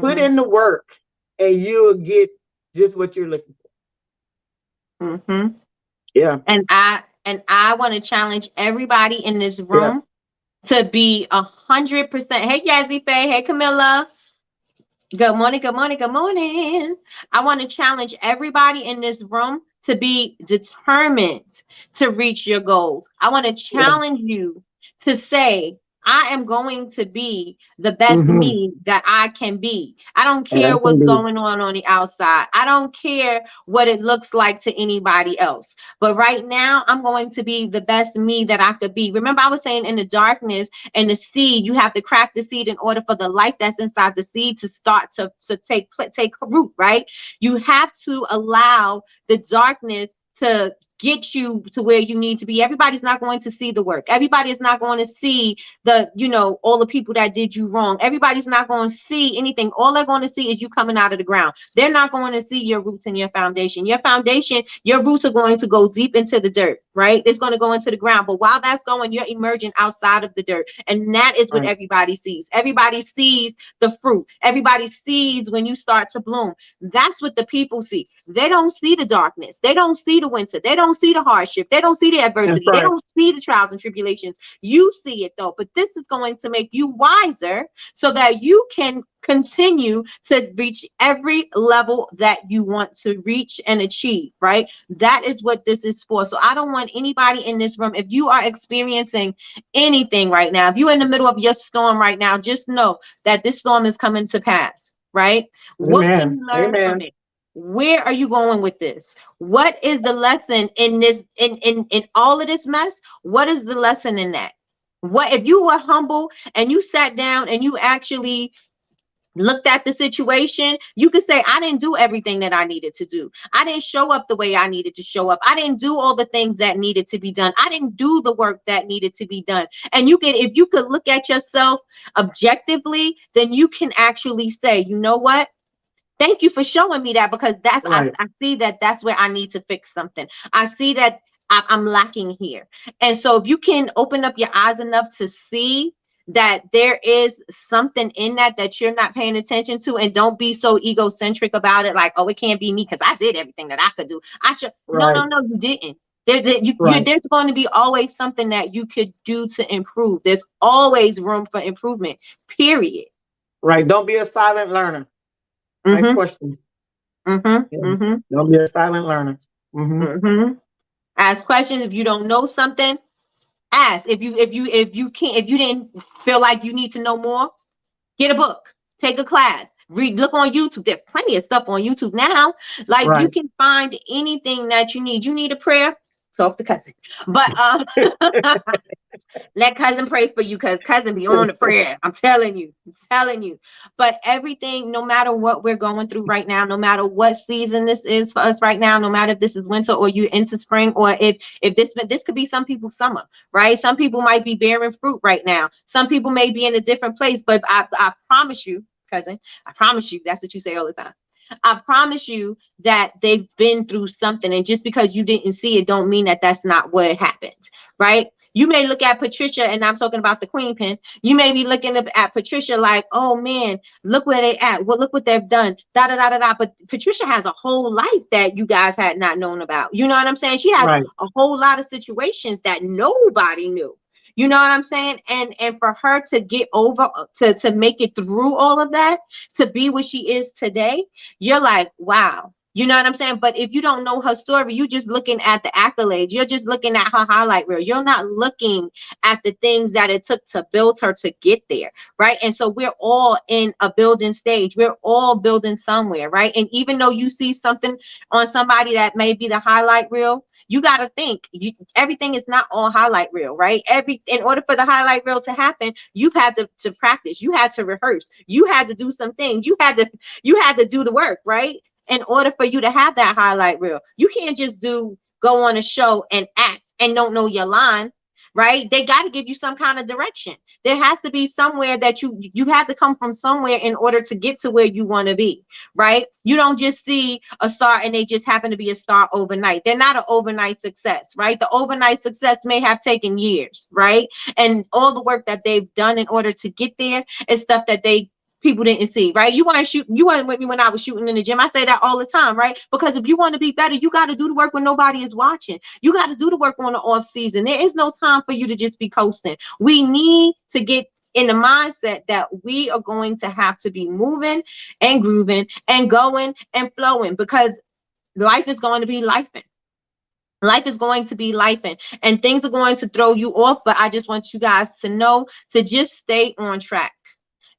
Put in the work and you'll get just what you're looking for. Yeah. And I want to challenge everybody in this room to be 100%. Hey, Yazzie Faye. Hey, Camilla. Good morning. Good morning. Good morning. I want to challenge everybody in this room to be determined to reach your goals. I want to challenge you to say, I am going to be the best me that I can be. I don't care what's going on the outside. I don't care what it looks like to anybody else. But right now, I'm going to be the best me that I could be. Remember, I was saying in the darkness and the seed, you have to crack the seed in order for the life that's inside the seed to start to take root, right? You have to allow the darkness to get you to where you need to be. Everybody's not going to see the work. Everybody is not going to see all the people that did you wrong. Everybody's not going to see anything. All they're going to see is you coming out of the ground. They're not going to see your roots and your foundation. Your foundation, your roots are going to go deep into the dirt, right? It's going to go into the ground. But while that's going, you're emerging outside of the dirt. And that is what everybody sees. Everybody sees the fruit. Everybody sees when you start to bloom. That's what the people see. They don't see the darkness. They don't see the winter. They don't see the hardship. They don't see the adversity. They don't see the trials and tribulations. You see it though. But this is going to make you wiser so that you can continue to reach every level that you want to reach and achieve, right? That is what this is for. So I don't want anybody in this room, if you are experiencing anything right now, if you're in the middle of your storm right now, just know that this storm is coming to pass, right? What can you learn from it? Where are you going with this? What is the lesson in this, in all of this mess? What is the lesson in that? What if you were humble and you sat down and you actually looked at the situation? You could say, I didn't do everything that I needed to do. I didn't show up the way I needed to show up. I didn't do all the things that needed to be done. I didn't do the work that needed to be done. And if you could look at yourself objectively, then you can actually say, you know what? Thank you for showing me that, because I see that that's where I need to fix something. I see that I'm lacking here. And so if you can open up your eyes enough to see that there is something in that you're not paying attention to, and don't be so egocentric about it, like, oh, it can't be me because I did everything that I could do. No, you didn't. There's going to be always something that you could do to improve. There's always room for improvement, period. Right. Don't be a silent learner. Next question. Don't be a silent learner. Ask questions. If you don't know something, ask. If you didn't feel like you need to know more, get a book, take a class, Read, look on YouTube. There's plenty of stuff on YouTube now. Like you Right. can find anything that you need. You need a prayer, talk to cousin. But let cousin pray for you, because cousin be on the prayer. I'm telling you. I'm telling you. But everything, no matter what we're going through right now, no matter what season this is for us right now, no matter if this is winter or you into spring, or if this could be some people's summer, right? Some people might be bearing fruit right now. Some people may be in a different place, but I promise you, cousin, I promise you, that's what you say all the time. I promise you that they've been through something, and just because you didn't see it don't mean that that's not what happened, right? You may look at Patricia, and I'm talking about the queen pin. You may be looking at Patricia like, oh man, look where they at. Well, look what they've done. Da da da da da. But Patricia has a whole life that you guys had not known about. You know what I'm saying? She has Right. a whole lot of situations that nobody knew. You know what I'm saying? And for her to get over, to make it through all of that, to be what she is today, you're like, wow. You know what I'm saying? But if you don't know her story, you're just looking at the accolades. You're just looking at her highlight reel. You're not looking at the things that it took to build her to get there, right? And so we're all in a building stage. We're all building somewhere, right? And even though you see something on somebody that may be the highlight reel, you got to think everything is not all highlight reel, right? In order for the highlight reel to happen, you've had to practice, you had to rehearse, you had to do some things, you had to do the work, right? In order for you to have that highlight reel, you can't just go on a show and act and don't know your line, right? They got to give you some kind of direction. There has to be somewhere that you have to come from somewhere in order to get to where you want to be, right? You don't just see a star and they just happen to be a star overnight. They're not an overnight success, right? The overnight success may have taken years, right? And all the work that they've done in order to get there is stuff that people didn't see, right? You weren't with me when I was shooting in the gym. I say that all the time, right? Because if you want to be better, you got to do the work when nobody is watching. You got to do the work on the off season. There is no time for you to just be coasting. We need to get in the mindset that we are going to have to be moving and grooving and going and flowing, because life is going to be lifing. Life is going to be lifing, and things are going to throw you off. But I just want you guys to know to just stay on track.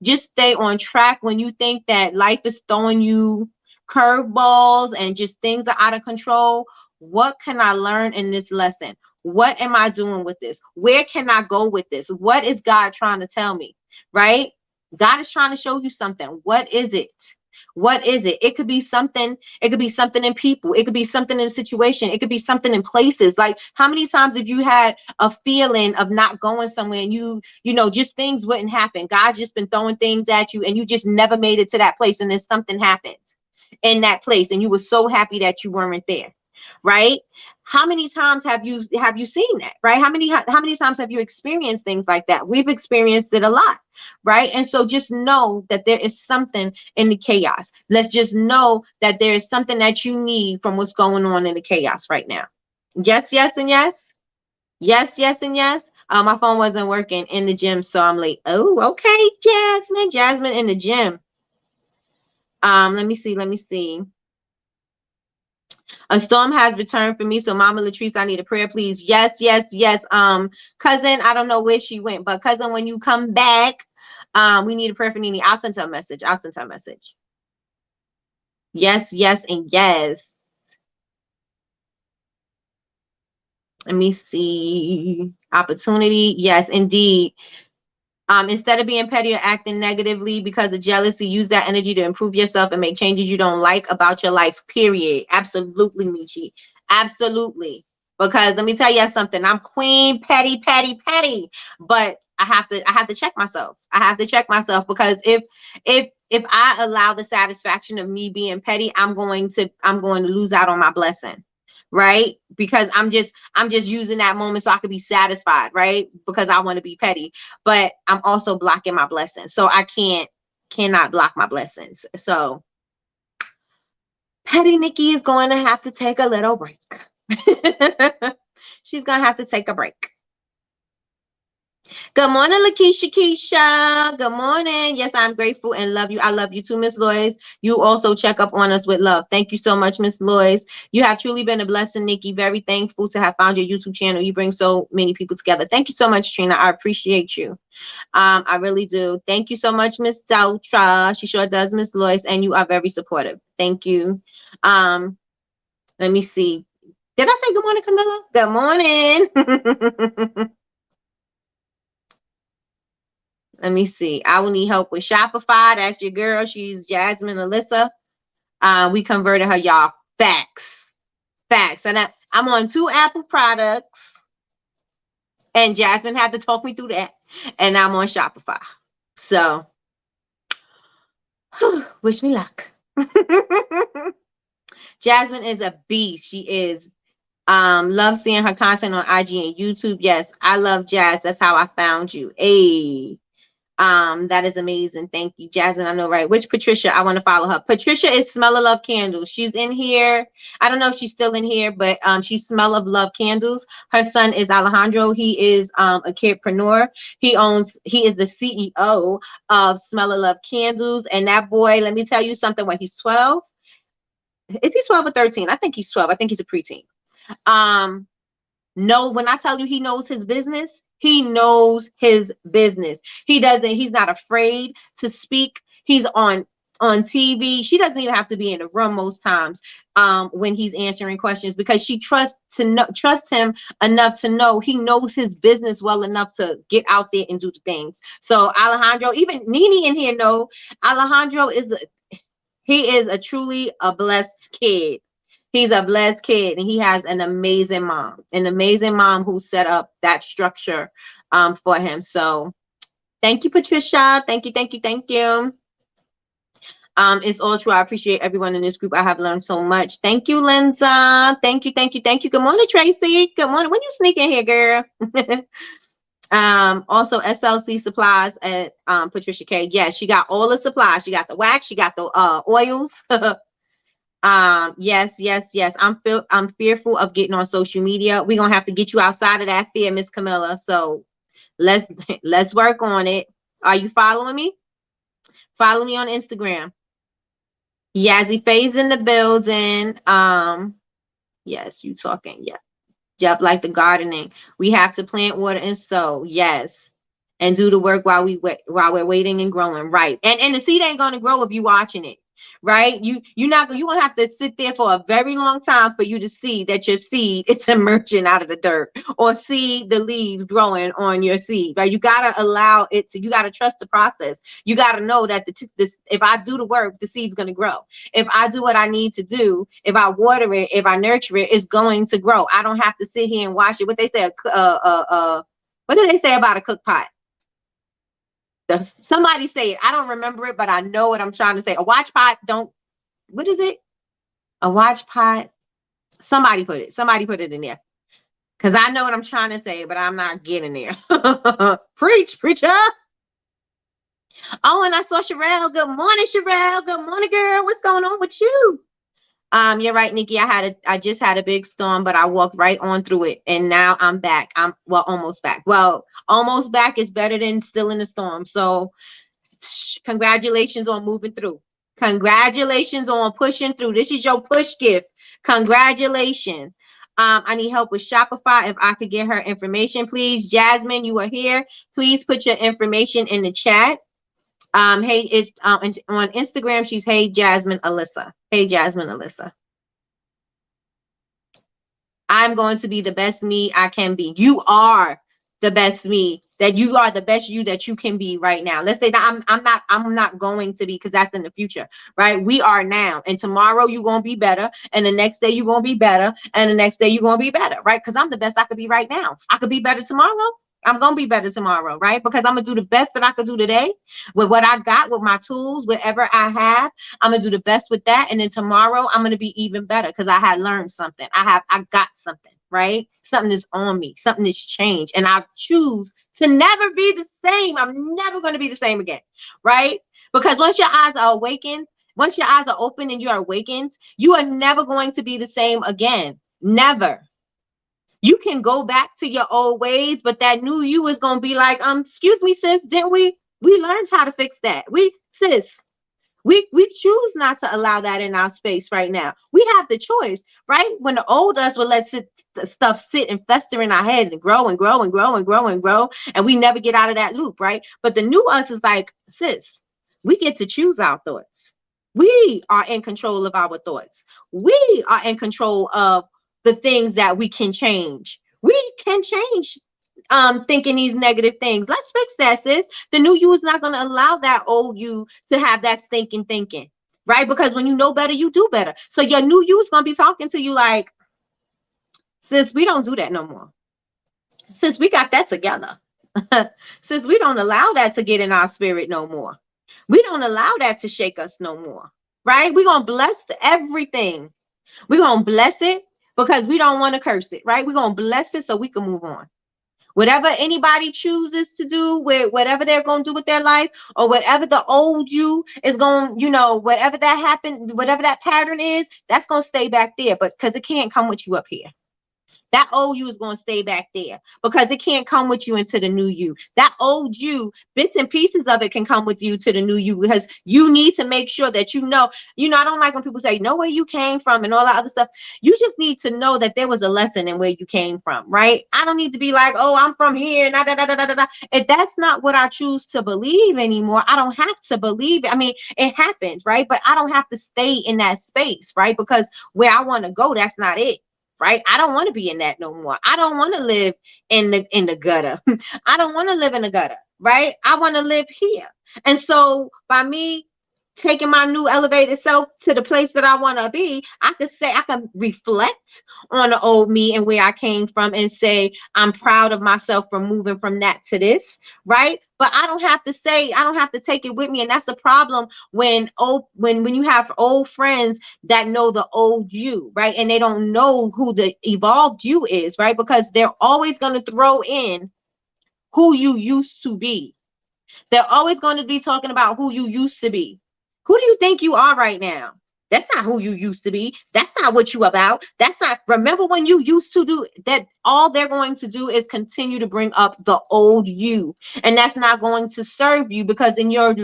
Just stay on track. When you think that life is throwing you curveballs and just things are out of control, what can I learn in this lesson? What am I doing with this? Where can I go with this? What is God trying to tell me? Right? God is trying to show you something. What is it? What is it? It could be something. It could be something in people. It could be something in a situation. It could be something in places. Like, how many times have you had a feeling of not going somewhere, and just things wouldn't happen? God's just been throwing things at you and you just never made it to that place, and then something happened in that place and you were so happy that you weren't there, right? How many times have you seen that, right? How many times have you experienced things like that? We've experienced it a lot, right? And so just know that there is something in the chaos. Let's just know that there is something that you need from what's going on in the chaos right now. Yes, yes, and yes. Yes, yes, and yes. My phone wasn't working in the gym, so I'm late. Oh, okay, Jasmine in the gym. Let me see. A storm has returned for me. So Mama Latrice, I need a prayer, please. Yes, yes, yes. Cousin, I don't know where she went, but cousin, when you come back, we need a prayer for Nene. I'll send her a message. Yes, yes, and yes. Let me see. Opportunity. Yes, indeed. Instead of being petty or acting negatively because of jealousy, use that energy to improve yourself and make changes you don't like about your life, period. Absolutely, Michi. Absolutely. Because let me tell you something. I'm queen petty, petty, petty. But I have to check myself. I have to check myself, because if I allow the satisfaction of me being petty, I'm going to lose out on my blessing. Right? Because I'm just using that moment so I could be satisfied, right? Because I want to be petty, but I'm also blocking my blessings. So I cannot block my blessings. So petty Nikki is going to have to take a little break. She's going to have to take a break. Good morning, Lakeisha Keisha. Good morning. Yes, I'm grateful and love you. I love you too, Miss Lois. You also check up on us with love. Thank you so much, Miss Lois. You have truly been a blessing, Nikki. Very thankful to have found your YouTube channel. You bring so many people together. Thank you so much, Trina. I appreciate you. I really do. Thank you so much, Miss Doutra. She sure does, Miss Lois, and you are very supportive. Thank you. Let me see. Did I say good morning, Camilla? Good morning. Let me see. I will need help with Shopify. That's your girl. She's Jasmine Alyssa. We converted her, y'all. Facts. Facts. And I'm on 2 Apple products. And Jasmine had to talk me through that. And I'm on Shopify. So, wish me luck. Jasmine is a beast. She is. Love seeing her content on IG and YouTube. Yes, I love Jazz. That's how I found you. Hey. That is amazing. Thank you, Jasmine. I know, right? Which Patricia? I want to follow her. Patricia is Smell of Love Candles. She's in here. I don't know if she's still in here, but she's Smell of Love Candles. Her son is Alejandro. He is a kidpreneur. He is the CEO of Smell of Love Candles. And that boy, let me tell you something. When he's 12, is he 12 or 13? I think he's 12. I think he's a preteen. No, when I tell you he knows his business, he knows his business. He's not afraid to speak. He's on TV. She doesn't even have to be in the room most times when he's answering questions, because she trusts him enough to know he knows his business well enough to get out there and do the things. So Alejandro, even Nene in here know Alejandro is a truly a blessed kid. He's a blessed kid, and he has an amazing mom who set up that structure for him. So thank you, Patricia. Thank you, thank you, thank you. It's all true. I appreciate everyone in this group. I have learned so much. Thank you, Linda. Thank you, thank you, thank you. Good morning, Tracy. Good morning. When you sneak in here, girl? Also SLC supplies at Patricia K. Yes, she got all the supplies. She got the wax, she got the oils. Yes. I'm fearful of getting on social media. We're gonna have to get you outside of that fear, Miss Camilla. So let's work on it. Are you following me? Follow me on Instagram. Yazzie Faye's in the building. Yes, you talking. Yep, like the gardening. We have to plant, water, and sow. Yes. And do the work while we're waiting and growing. Right. And the seed ain't gonna grow if you watching it. Right? You won't have to sit there for a very long time for you to see that your seed is emerging out of the dirt, or see the leaves growing on your seed. Right? You gotta allow it to. You gotta trust the process. You gotta know that if I do the work, the seed's gonna grow. If I do what I need to do, if I water it, if I nurture it, it's going to grow. I don't have to sit here and watch it. What they say, what do they say about a cook pot? Somebody say it. I don't remember it, but I know what I'm trying to say. A watch pot what is it? A watch pot. Somebody put it in there. Because I know what I'm trying to say, but I'm not getting there. Preach, preacher. Oh, and I saw Sherelle. Good morning, Sherelle. Good morning, girl. What's going on with you? You're right, Nikki. I just had a big storm, but I walked right on through it, and now I'm back. Almost back. Well, almost back is better than still in the storm. So, congratulations on moving through. Congratulations on pushing through. This is your push gift. Congratulations. I need help with Shopify. If I could get her information, please. Jasmine, you are here. Please put your information in the chat. Hey, it's on Instagram. She's Hey Jasmine Alyssa. Hey Jasmine Alyssa. I'm going to be the best me I can be. You are the best me, that you are the best you that you can be right now. Let's say that I'm not going to be, because that's in the future, right? We are now, and tomorrow you're going to be better, and the next day you're going to be better, and the next day you're going to be better, right? Because I'm the best I could be right now. I could be better tomorrow. I'm going to be better tomorrow, right? Because I'm going to do the best that I could do today with what I got, with my tools, whatever I have. I'm going to do the best with that. And then tomorrow I'm going to be even better because I had learned something. I got something, right? Something is on me. Something has changed. And I choose to never be the same. I'm never going to be the same again, right? Because once your eyes are awakened, once your eyes are open and you are awakened, you are never going to be the same again. Never. You can go back to your old ways, but that new you is going to be like, excuse me, sis, didn't we learned how to fix that. Sis, we choose not to allow that in our space right now. We have the choice, right? When the old us would stuff sit and fester in our heads and grow and grow and grow and grow and grow, and we never get out of that loop, right? But the new us is like, sis, we get to choose our thoughts. We are in control of our thoughts. We are in control of the things that we can change. We can change thinking these negative things. Let's fix that, sis. The new you is not going to allow that old you to have that stinking thinking, right? Because when you know better, you do better. So your new you is going to be talking to you like, sis, we don't do that no more. Sis, we got that together. Sis, we don't allow that to get in our spirit no more. We don't allow that to shake us no more, right? We're going to bless everything. We're going to bless it because we don't want to curse it, right? We're going to bless it so we can move on. Whatever anybody chooses to do with whatever they're going to do with their life, or whatever the old you is going, whatever that happened, whatever that pattern is, that's going to stay back there. But because it can't come with you up here. That old you is going to stay back there because it can't come with you into the new you. That old you, bits and pieces of it can come with you to the new you, because you need to make sure that I don't like when people say, know where you came from and all that other stuff. You just need to know that there was a lesson in where you came from, right? I don't need to be like, oh, I'm from here. Da, da, da, da, da, da. If that's not what I choose to believe anymore, I don't have to believe it. I mean, it happens, right? But I don't have to stay in that space, right? Because where I want to go, that's not it. Right? I don't want to be in that no more. I don't want to live in the gutter. I don't want to live in the gutter, right? I want to live here. And so by me taking my new elevated self to the place that I want to be, I can reflect on the old me and where I came from and say, I'm proud of myself for moving from that to this, right? But I don't have to take it with me. And that's the problem when you have old friends that know the old you, right? And they don't know who the evolved you is, right? Because they're always going to throw in who you used to be. They're always going to be talking about who you used to be. Who do you think you are right now? That's not who you used to be. That's not what you about. That's not, remember when you used to do that. All they're going to do is continue to bring up the old you. And that's not going to serve you, because in your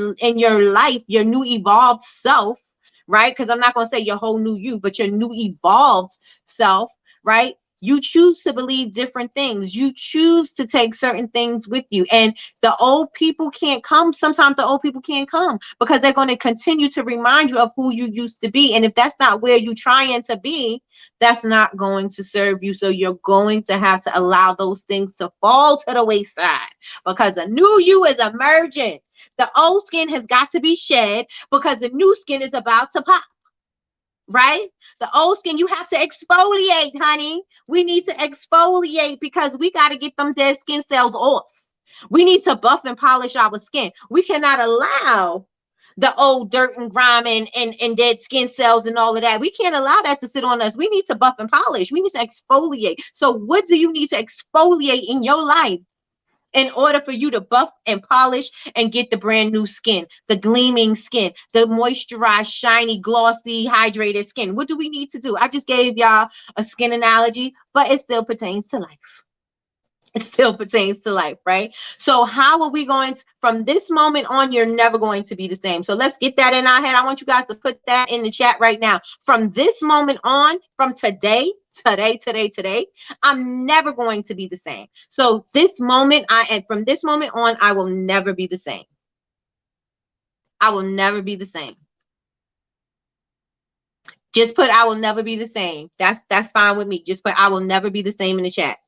life, your new evolved self, right? Because I'm not going to say your whole new you, but your new evolved self, right? You choose to believe different things. You choose to take certain things with you. And the old people can't come. Sometimes the old people can't come because they're going to continue to remind you of who you used to be. And if that's not where you're trying to be, that's not going to serve you. So you're going to have to allow those things to fall to the wayside, because a new you is emerging. The old skin has got to be shed because the new skin is about to pop. Right? The old skin, you have to exfoliate, honey. We need to exfoliate because we got to get them dead skin cells off. We need to buff and polish our skin. We cannot allow the old dirt and grime and dead skin cells and all of that. We can't allow that to sit on us. We need to buff and polish. We need to exfoliate. So what do you need to exfoliate in your life in order for you to buff and polish and get the brand new skin, the gleaming skin, the moisturized, shiny, glossy, hydrated skin? What do we need to do? I just gave y'all a skin analogy, but it still pertains to life. It still pertains to life, right? So how are we going to, from this moment on, you're never going to be the same. So let's get that in our head. I want you guys to put that in the chat right now. From this moment on, from today, I'm never going to be the same. So from this moment on, I will never be the same. I will never be the same. Just put, I will never be the same. That's fine with me. Just put, I will never be the same in the chat.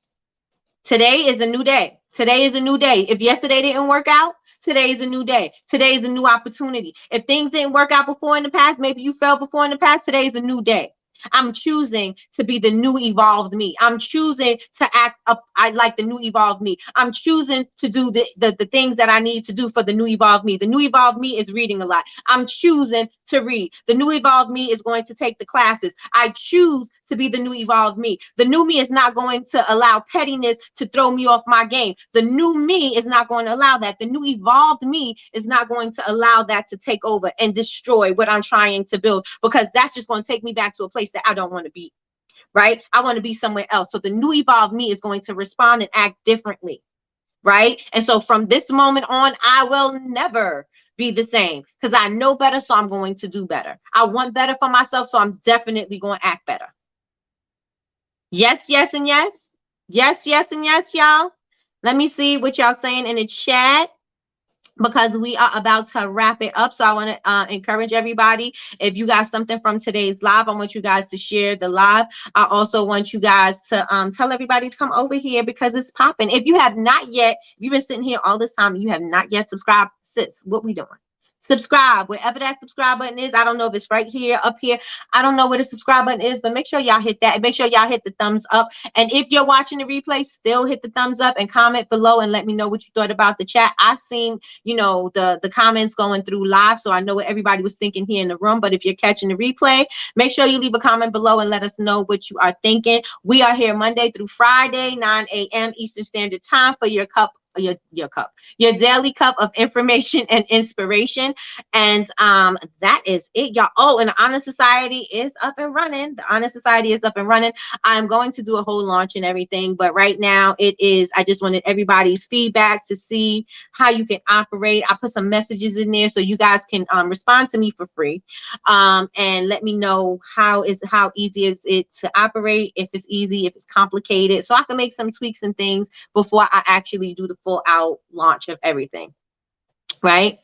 Today is a new day. Today is a new day. If yesterday didn't work out, today is a new day. Today is a new opportunity. If things didn't work out before in the past, maybe you fell before in the past, today is a new day. I'm choosing to be the new evolved me. I'm choosing to act up. I like the new evolved me. I'm choosing to do the things that I need to do for the new evolved me. The new evolved me is reading a lot. I'm choosing to read. The new evolved me is going to take the classes. I choose to be the new evolved me. The new me is not going to allow pettiness to throw me off my game. The new me is not going to allow that. The new evolved me is not going to allow that to take over and destroy what I'm trying to build, because that's just going to take me back to a place that I don't want to be. right? I want to be somewhere else. So the new evolved me is going to respond and act differently, right? And so from this moment on, I will never be the same because I know better. So I'm going to do better. I want better for myself. So I'm definitely going to act better. Yes, yes, and yes. Yes, yes, and yes, y'all. Let me see what y'all saying in the chat, because we are about to wrap it up. So I want to encourage everybody, if you got something from today's live, I want you guys to share the live. I also want you guys to tell everybody to come over here because it's popping. If you have not yet, if you've been sitting here all this time and you have not yet subscribed, sis, what we doing? Subscribe wherever that subscribe button is. I don't know if it's right here, up here. I don't know where the subscribe button is, but make sure y'all hit that. Make sure y'all hit the thumbs up. And if you're watching the replay, still hit the thumbs up and comment below and let me know what you thought about the chat. I've seen, you know, the comments going through live, so I know what everybody was thinking here in the room. But if you're catching the replay, make sure you leave a comment below and let us know what you are thinking. We are here Monday through Friday, 9 a.m. Eastern Standard Time for your your daily cup of information and inspiration. And that is it, y'all. Oh, and the Honor Society is up and running. The Honor Society is up and running. I'm going to do a whole launch and everything, but right now I just wanted everybody's feedback to see how you can operate. I put some messages in there so you guys can respond to me for free, and let me know how easy is it to operate, if it's easy, if it's complicated, so I can make some tweaks and things before I actually do the full out launch of everything, right?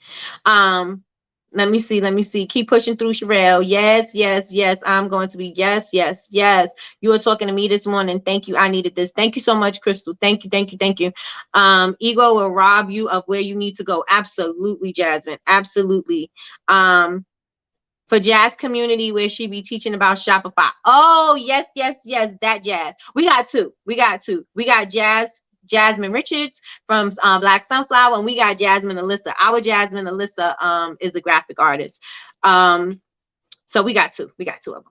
Let me see. Keep pushing through, Sherelle. Yes, yes, yes. I'm going to be yes, yes, yes. You were talking to me this morning. Thank you. I needed this. Thank you so much, Crystal. Thank you, thank you, thank you. Ego will rob you of where you need to go. Absolutely, Jasmine. Absolutely. For Jazz Community, where she be teaching about Shopify. Oh, yes, yes, yes. That Jazz. We got two. We got Jasmine Richards from Black Sunflower, and we got Jasmine Alyssa. Our Jasmine Alyssa is a graphic artist. So we got two of them.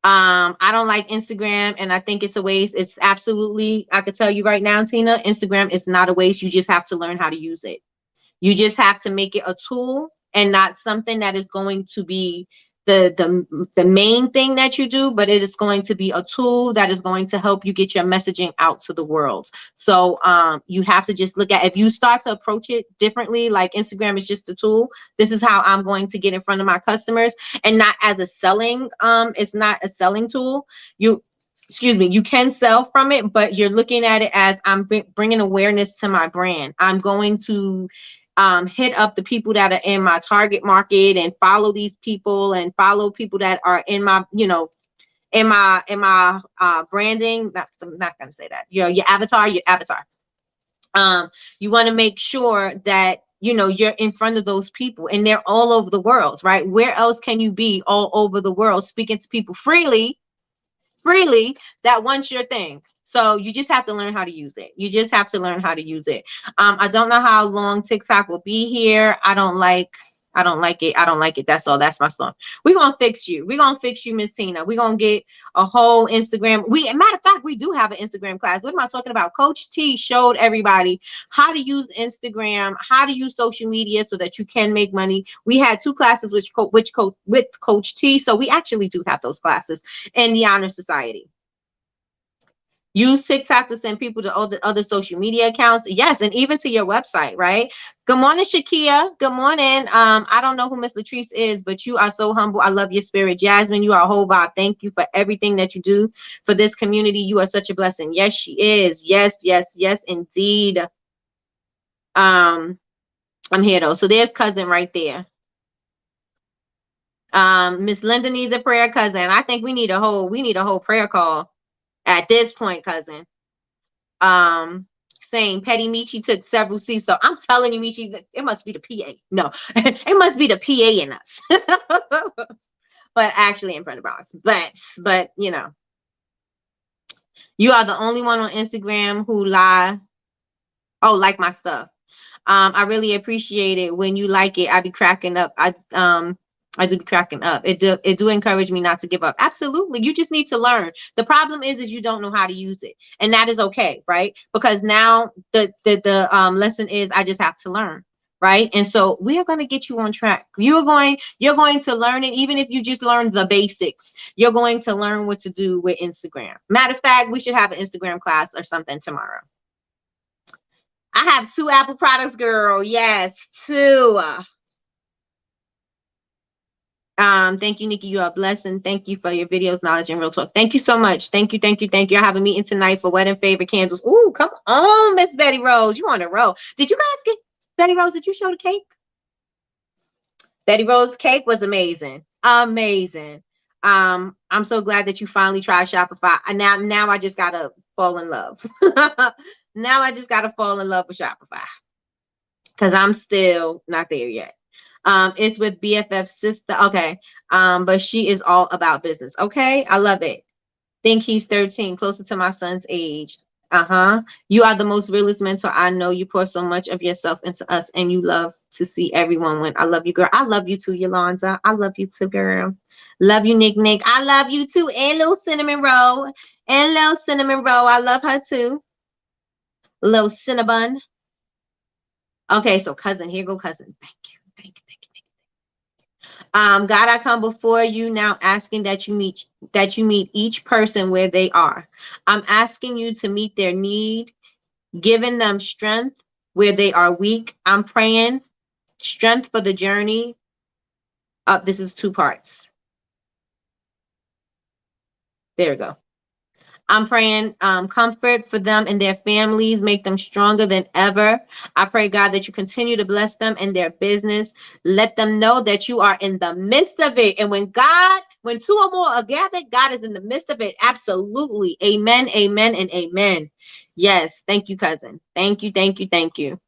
I don't like Instagram, and I think it's a waste. It's absolutely, I could tell you right now, Tina, Instagram is not a waste. You just have to learn how to use it. You just have to make it a tool and not something that is going to be the main thing that you do, but it is going to be a tool that is going to help you get your messaging out to the world. So you have to just look at, if you start to approach it differently, like Instagram is just a tool, this is how I'm going to get in front of my customers, and not as a selling, it's not a selling tool. You can sell from it, but you're looking at it as I'm bringing awareness to my brand. I'm going to hit up the people that are in my target market and follow these people and follow people that are in my, in my branding. I'm not going to say that. Your avatar. You want to make sure that, you're in front of those people, and they're all over the world, right? Where else can you be all over the world speaking to people freely that wants your thing? So you just have to learn how to use it. I don't know how long TikTok will be here. I don't like it. That's all. That's my song. We're going to fix you. Miss Tina. We're going to get a whole Instagram. Matter of fact, we do have an Instagram class. What am I talking about? Coach T showed everybody how to use Instagram, how to use social media so that you can make money. We had 2 classes with Coach T. So we actually do have those classes in the Honor Society. Use TikTok to send people to other social media accounts. Yes, and even to your website, right? Good morning, Shakia. Good morning. I don't know who Miss Latrice is, but you are so humble. I love your spirit. Jasmine, you are a whole vibe. Thank you for everything that you do for this community. You are such a blessing. Yes, she is. Yes, yes, yes, indeed. I'm here though. So there's cousin right there. Miss Linda needs a prayer, cousin. I think we need a whole prayer call at this point, cousin. Saying Petty Michi took several seats. So I'm telling you, Michi, it must be the PA. No, it must be the PA in us. But actually in front of ours. But you are the only one on Instagram who like my stuff. I really appreciate it when you like it. I be cracking up. I do be cracking up. It do encourage me not to give up. Absolutely. You just need to learn. The problem is you don't know how to use it. And that is okay, right? Because now the lesson is I just have to learn. right? And so we are going to get you on track. You're going to learn it. Even if you just learn the basics, you're going to learn what to do with Instagram. Matter of fact, we should have an Instagram class or something tomorrow. I have 2 Apple products, girl. Yes, 2. Thank you, Nikki. You are a blessing. Thank you for your videos, knowledge, and real talk. Thank you so much. Thank you, thank you, thank you. I have a meeting tonight for wedding favor candles. Ooh, come on, Miss Betty Rose. You on a roll. Did you guys get Betty Rose? Did you show the cake? Betty Rose cake was amazing. Amazing. I'm so glad that you finally tried Shopify. Now I just gotta fall in love. Now I just gotta fall in love with Shopify. Because I'm still not there yet. It's with BFF's sister. Okay. But she is all about business. Okay. I love it. Think he's 13, closer to my son's age. You are the most realest mentor I know. You pour so much of yourself into us, and you love to see everyone win. I love you, girl. I love you too, Yolanda. I love you too, girl. Love you, Nick. I love you too. And little cinnamon roll. I love her too. Little cinnabon. Okay, so cousin, here go cousin. Thank you. God, I come before you now asking that you meet each person where they are. I'm asking you to meet their need, giving them strength where they are weak. I'm praying strength for the journey. This is 2 parts. There we go. I'm praying comfort for them and their families, make them stronger than ever. I pray, God, that you continue to bless them and their business. Let them know that you are in the midst of it. And when 2 or more are gathered, God is in the midst of it. Absolutely. Amen, amen, and amen. Yes. Thank you, cousin. Thank you, thank you, thank you.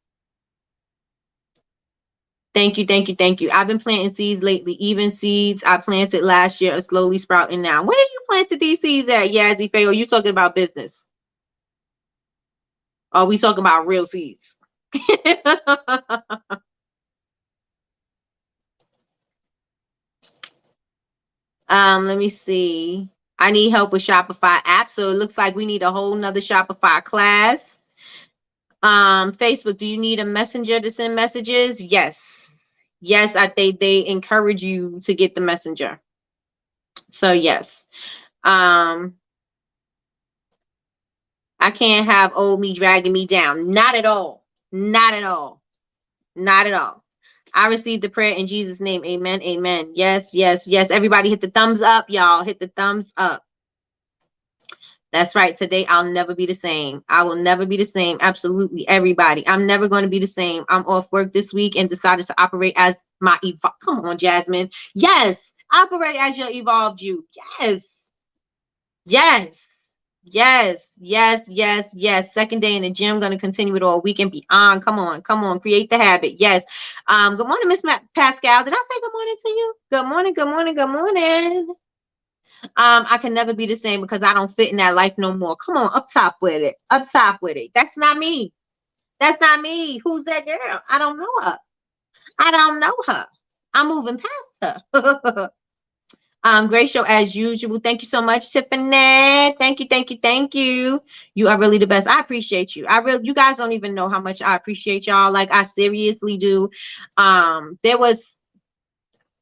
Thank you, thank you, thank you. I've been planting seeds lately. Even seeds I planted last year are slowly sprouting now. Where you planted these seeds at, Yazzie Faye? Are you talking about business? Are we talking about real seeds? Let me see. I need help with Shopify app. So it looks like we need a whole nother Shopify class. Facebook, do you need a messenger to send messages? Yes. Yes, they encourage you to get the messenger. So yes. I can't have old me dragging me down. Not at all. Not at all. Not at all. I received the prayer in Jesus' name. Amen. Amen. Yes, yes, yes. Everybody hit the thumbs up, y'all. Hit the thumbs up. That's right. Today, I'll never be the same. I will never be the same. Absolutely, everybody. I'm never going to be the same. I'm off work this week and decided to operate as my evolved. Come on, Jasmine. Yes. Operate as your evolved you. Yes. Yes. Yes. Yes. Yes. Yes. Second day in the gym. Going to continue it all week and beyond. Come on. Come on. Create the habit. Yes. Good morning, Miss Pascal. Did I say good morning to you? Good morning. Good morning. Good morning. I can never be the same because I don't fit in that life no more. Come on, up top with it. Up top with it. That's not me. That's not me. Who's that girl? I don't know her. I don't know her. I'm moving past her. Great show as usual. Thank you so much, Tiffany. Thank you, thank you, thank you. You are really the best. I appreciate you. You guys don't even know how much I appreciate y'all. Like I seriously do. There was,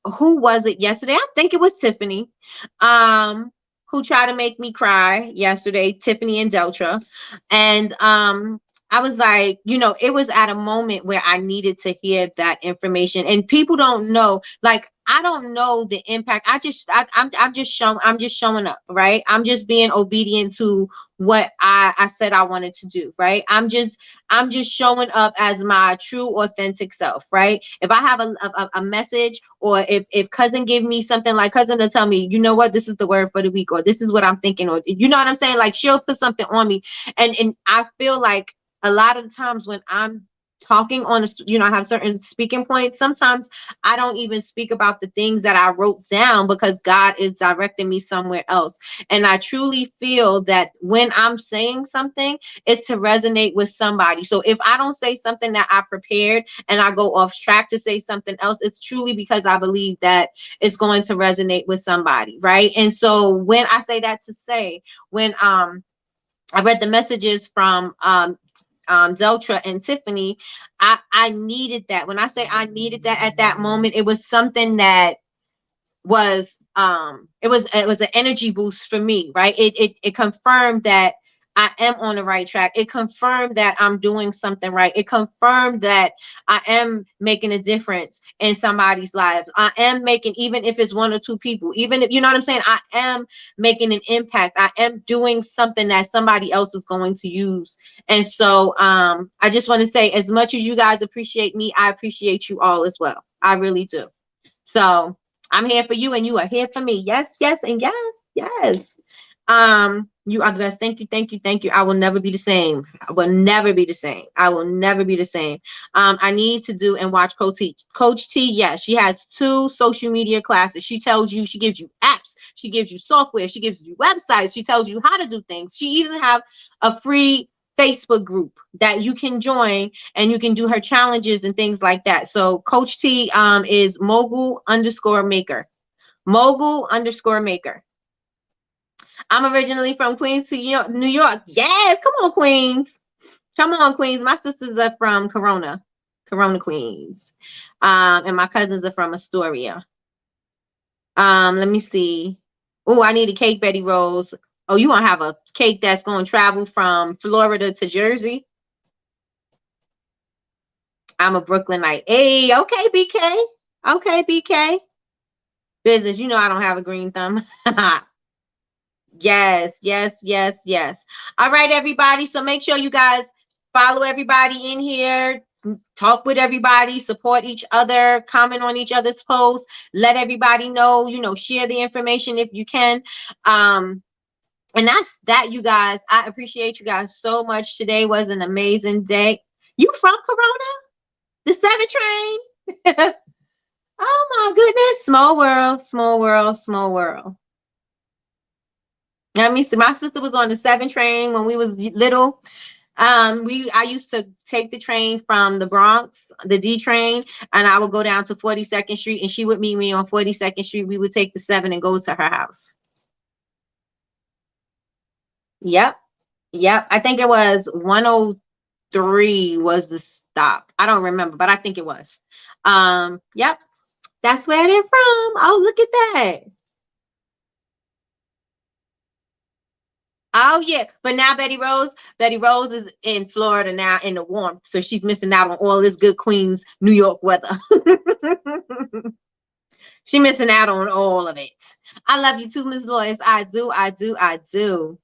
who was it yesterday? I think it was Tiffany, who tried to make me cry yesterday, Tiffany and Deltra. And I was like, it was at a moment where I needed to hear that information. And people don't know, like, I don't know the impact. I'm just showing up, right? I'm just being obedient to what I said I wanted to do, right? I'm just showing up as my true authentic self, right? If I have a message, or if cousin give me something, like cousin to tell me, you know what, this is the word for the week, or this is what I'm thinking, or you know what I'm saying? Like she'll put something on me. And I feel like a lot of the times when I'm talking on, I have certain speaking points. Sometimes I don't even speak about the things that I wrote down because God is directing me somewhere else. And I truly feel that when I'm saying something, it's to resonate with somebody. So if I don't say something that I prepared and I go off track to say something else, it's truly because I believe that it's going to resonate with somebody, right? And so when I say that to say, when I read the messages from Deltra and Tiffany, I needed that. When I say I needed that at that moment, it was something that was it was an energy boost for me, right? It confirmed that I am on the right track. It confirmed that I'm doing something right. It confirmed that I am making a difference in somebody's lives. I am making, even if it's one or two people, even if, you know what I'm saying, I am making an impact. I am doing something that somebody else is going to use. And so I just want to say, as much as you guys appreciate me, I appreciate you all as well. I really do. So I'm here for you and you are here for me. Yes, yes, and yes, yes. You are the best. Thank you, thank you, thank you. I will never be the same. I will never be the same. I will never be the same. I need to do and watch Coach T. Yes, she has 2 social media classes. She tells you, she gives you apps, she gives you software, she gives you websites, she tells you how to do things. She even have a free Facebook group that you can join, and you can do her challenges and things like that. So Coach T is mogul_maker. Mogul_maker. I'm originally from Queens to New York. Yes, come on, Queens. Come on, Queens. My sisters are from Corona, Queens. And my cousins are from Astoria. Let me see. Oh, I need a cake, Betty Rose. Oh, you want to have a cake that's going to travel from Florida to Jersey? I'm a Brooklynite. Hey, okay, BK. Okay, BK. Business, you know I don't have a green thumb. Yes, yes, yes, yes. All right, everybody. So make sure you guys follow everybody in here, talk with everybody, support each other, comment on each other's posts, let everybody know, share the information if you can. And that's that, you guys. I appreciate you guys so much. Today was an amazing day. You from Corona? The 7 train? Oh my goodness. Small world, small world, small world. I mean, my sister was on the 7 train when we was little. I used to take the train from the Bronx, the D train, and I would go down to 42nd Street, and she would meet me on 42nd Street. We would take the 7 and go to her house. Yep. Yep. I think it was 103 was the stop. I don't remember, but I think it was. Yep. That's where they're from. Oh, look at that. Oh yeah, but now Betty Rose is in Florida now in the warmth, so she's missing out on all this good Queens, New York weather. She missing out on all of it. I love you too, Ms. Lois. I do, I do, I do.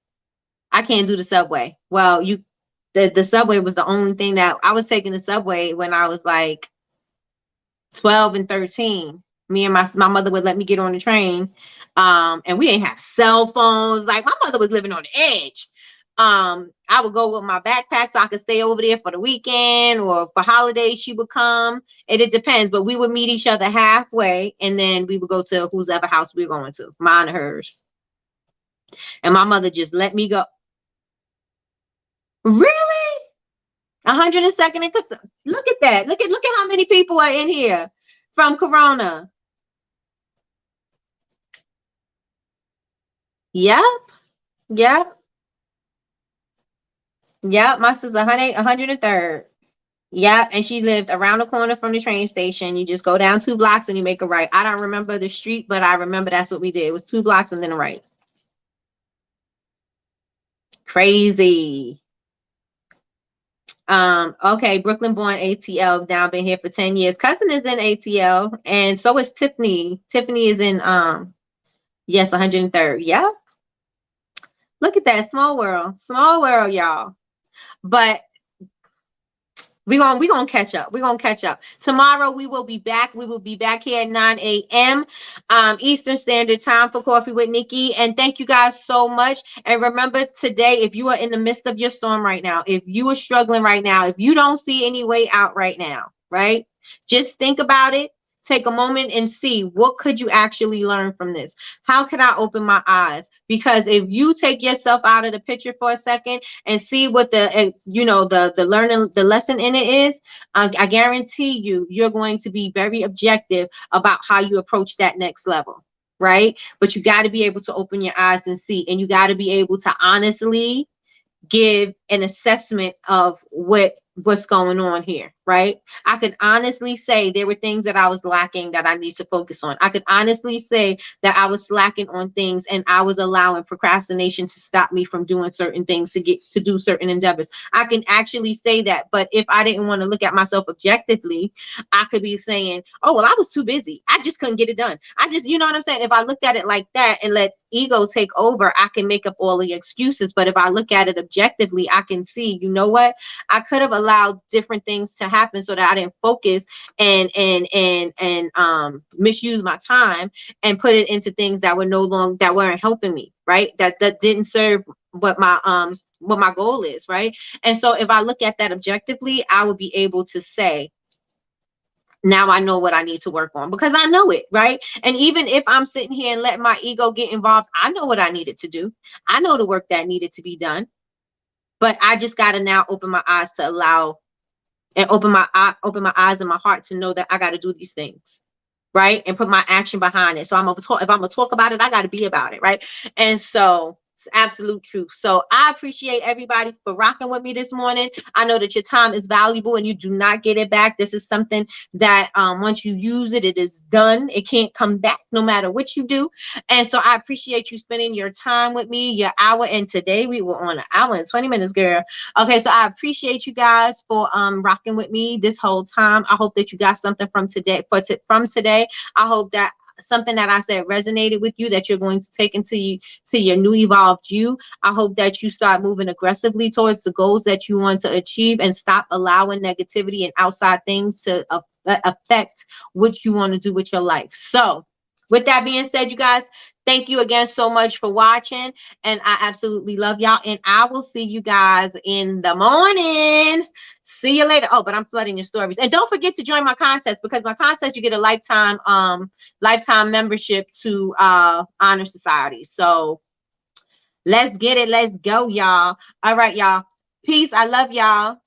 I can't do the subway. Well, the subway was the only thing that I was taking the subway when I was like 12 and 13. Me and my mother would let me get on the train. And we didn't have cell phones. Like, my mother was living on the edge. I would go with my backpack so I could stay over there for the weekend, or for holidays she would come. It depends, but we would meet each other halfway, and then we would go to whose ever house we were going to, mine or hers. And my mother just let me go. Really? 102nd. Look at that. Look at how many people are in here from Corona. Yep. Yep. Yep. My sister 103rd. Yep. And she lived around the corner from the train station. You just go down 2 blocks and you make a right. I don't remember the street, but I remember that's what we did. It was 2 blocks and then a right. Crazy. Okay, Brooklyn born ATL, now been here for 10 years. Cousin is in ATL, and so is Tiffany. Tiffany is in yes, 103rd. Yep. Look at that, small world, y'all. But we're gonna catch up. We're gonna catch up. Tomorrow we will be back. We will be back here at 9 a.m. Eastern Standard Time for Coffee with Nikki. And thank you guys so much. And remember today, if you are in the midst of your storm right now, if you are struggling right now, if you don't see any way out right now, right? Just think about it. Take a moment and see, what could you actually learn from this? How can I open my eyes? Because if you take yourself out of the picture for a second and see what the learning, the lesson in it is, I guarantee you're going to be very objective about how you approach that next level, right? But you got to be able to open your eyes and see, and you got to be able to honestly give an assessment of what's going on here, right? I could honestly say there were things that I was lacking that I need to focus on. I could honestly say that I was slacking on things and I was allowing procrastination to stop me from doing certain things, to get to do certain endeavors. I can actually say that. But if I didn't want to look at myself objectively, I could be saying, oh, well, I was too busy. I just couldn't get it done. I just, you know what I'm saying? If I looked at it like that and let ego take over, I can make up all the excuses. But if I look at it objectively, I can see, you know what? I could have allowed different things to happen so that I didn't focus and misuse my time and put it into things that were no longer, that weren't helping me, right? That didn't serve what my goal is, right? And so if I look at that objectively, I would be able to say, now I know what I need to work on, because I know it, right? And even if I'm sitting here and let my ego get involved, I know what I needed to do. I know the work that needed to be done. But I just got to now open my eyes to allow, and open my eyes and my heart to know that I got to do these things, right? And put my action behind it. So if I'm gonna talk about it, I got to be about it, right? And so it's absolute truth. So I appreciate everybody for rocking with me this morning. I know that your time is valuable and you do not get it back. This is something that once you use it, it is done. It can't come back no matter what you do. And so I appreciate you spending your time with me, your hour. And today we were on an hour and 20 minutes, girl. Okay, so I appreciate you guys for rocking with me this whole time. I hope that you got something from today. From today, I hope that something that I said resonated with you, that you're going to take into you to your new evolved you. I hope that you start moving aggressively towards the goals that you want to achieve and stop allowing negativity and outside things to affect what you want to do with your life. So with that being said, you guys, thank you again so much for watching. And I absolutely love y'all. And I will see you guys in the morning. See you later. Oh, but I'm flooding your stories. And don't forget to join my contest, because my contest, you get a lifetime membership to Honor Society. So let's get it. Let's go, y'all. All right, y'all. Peace. I love y'all.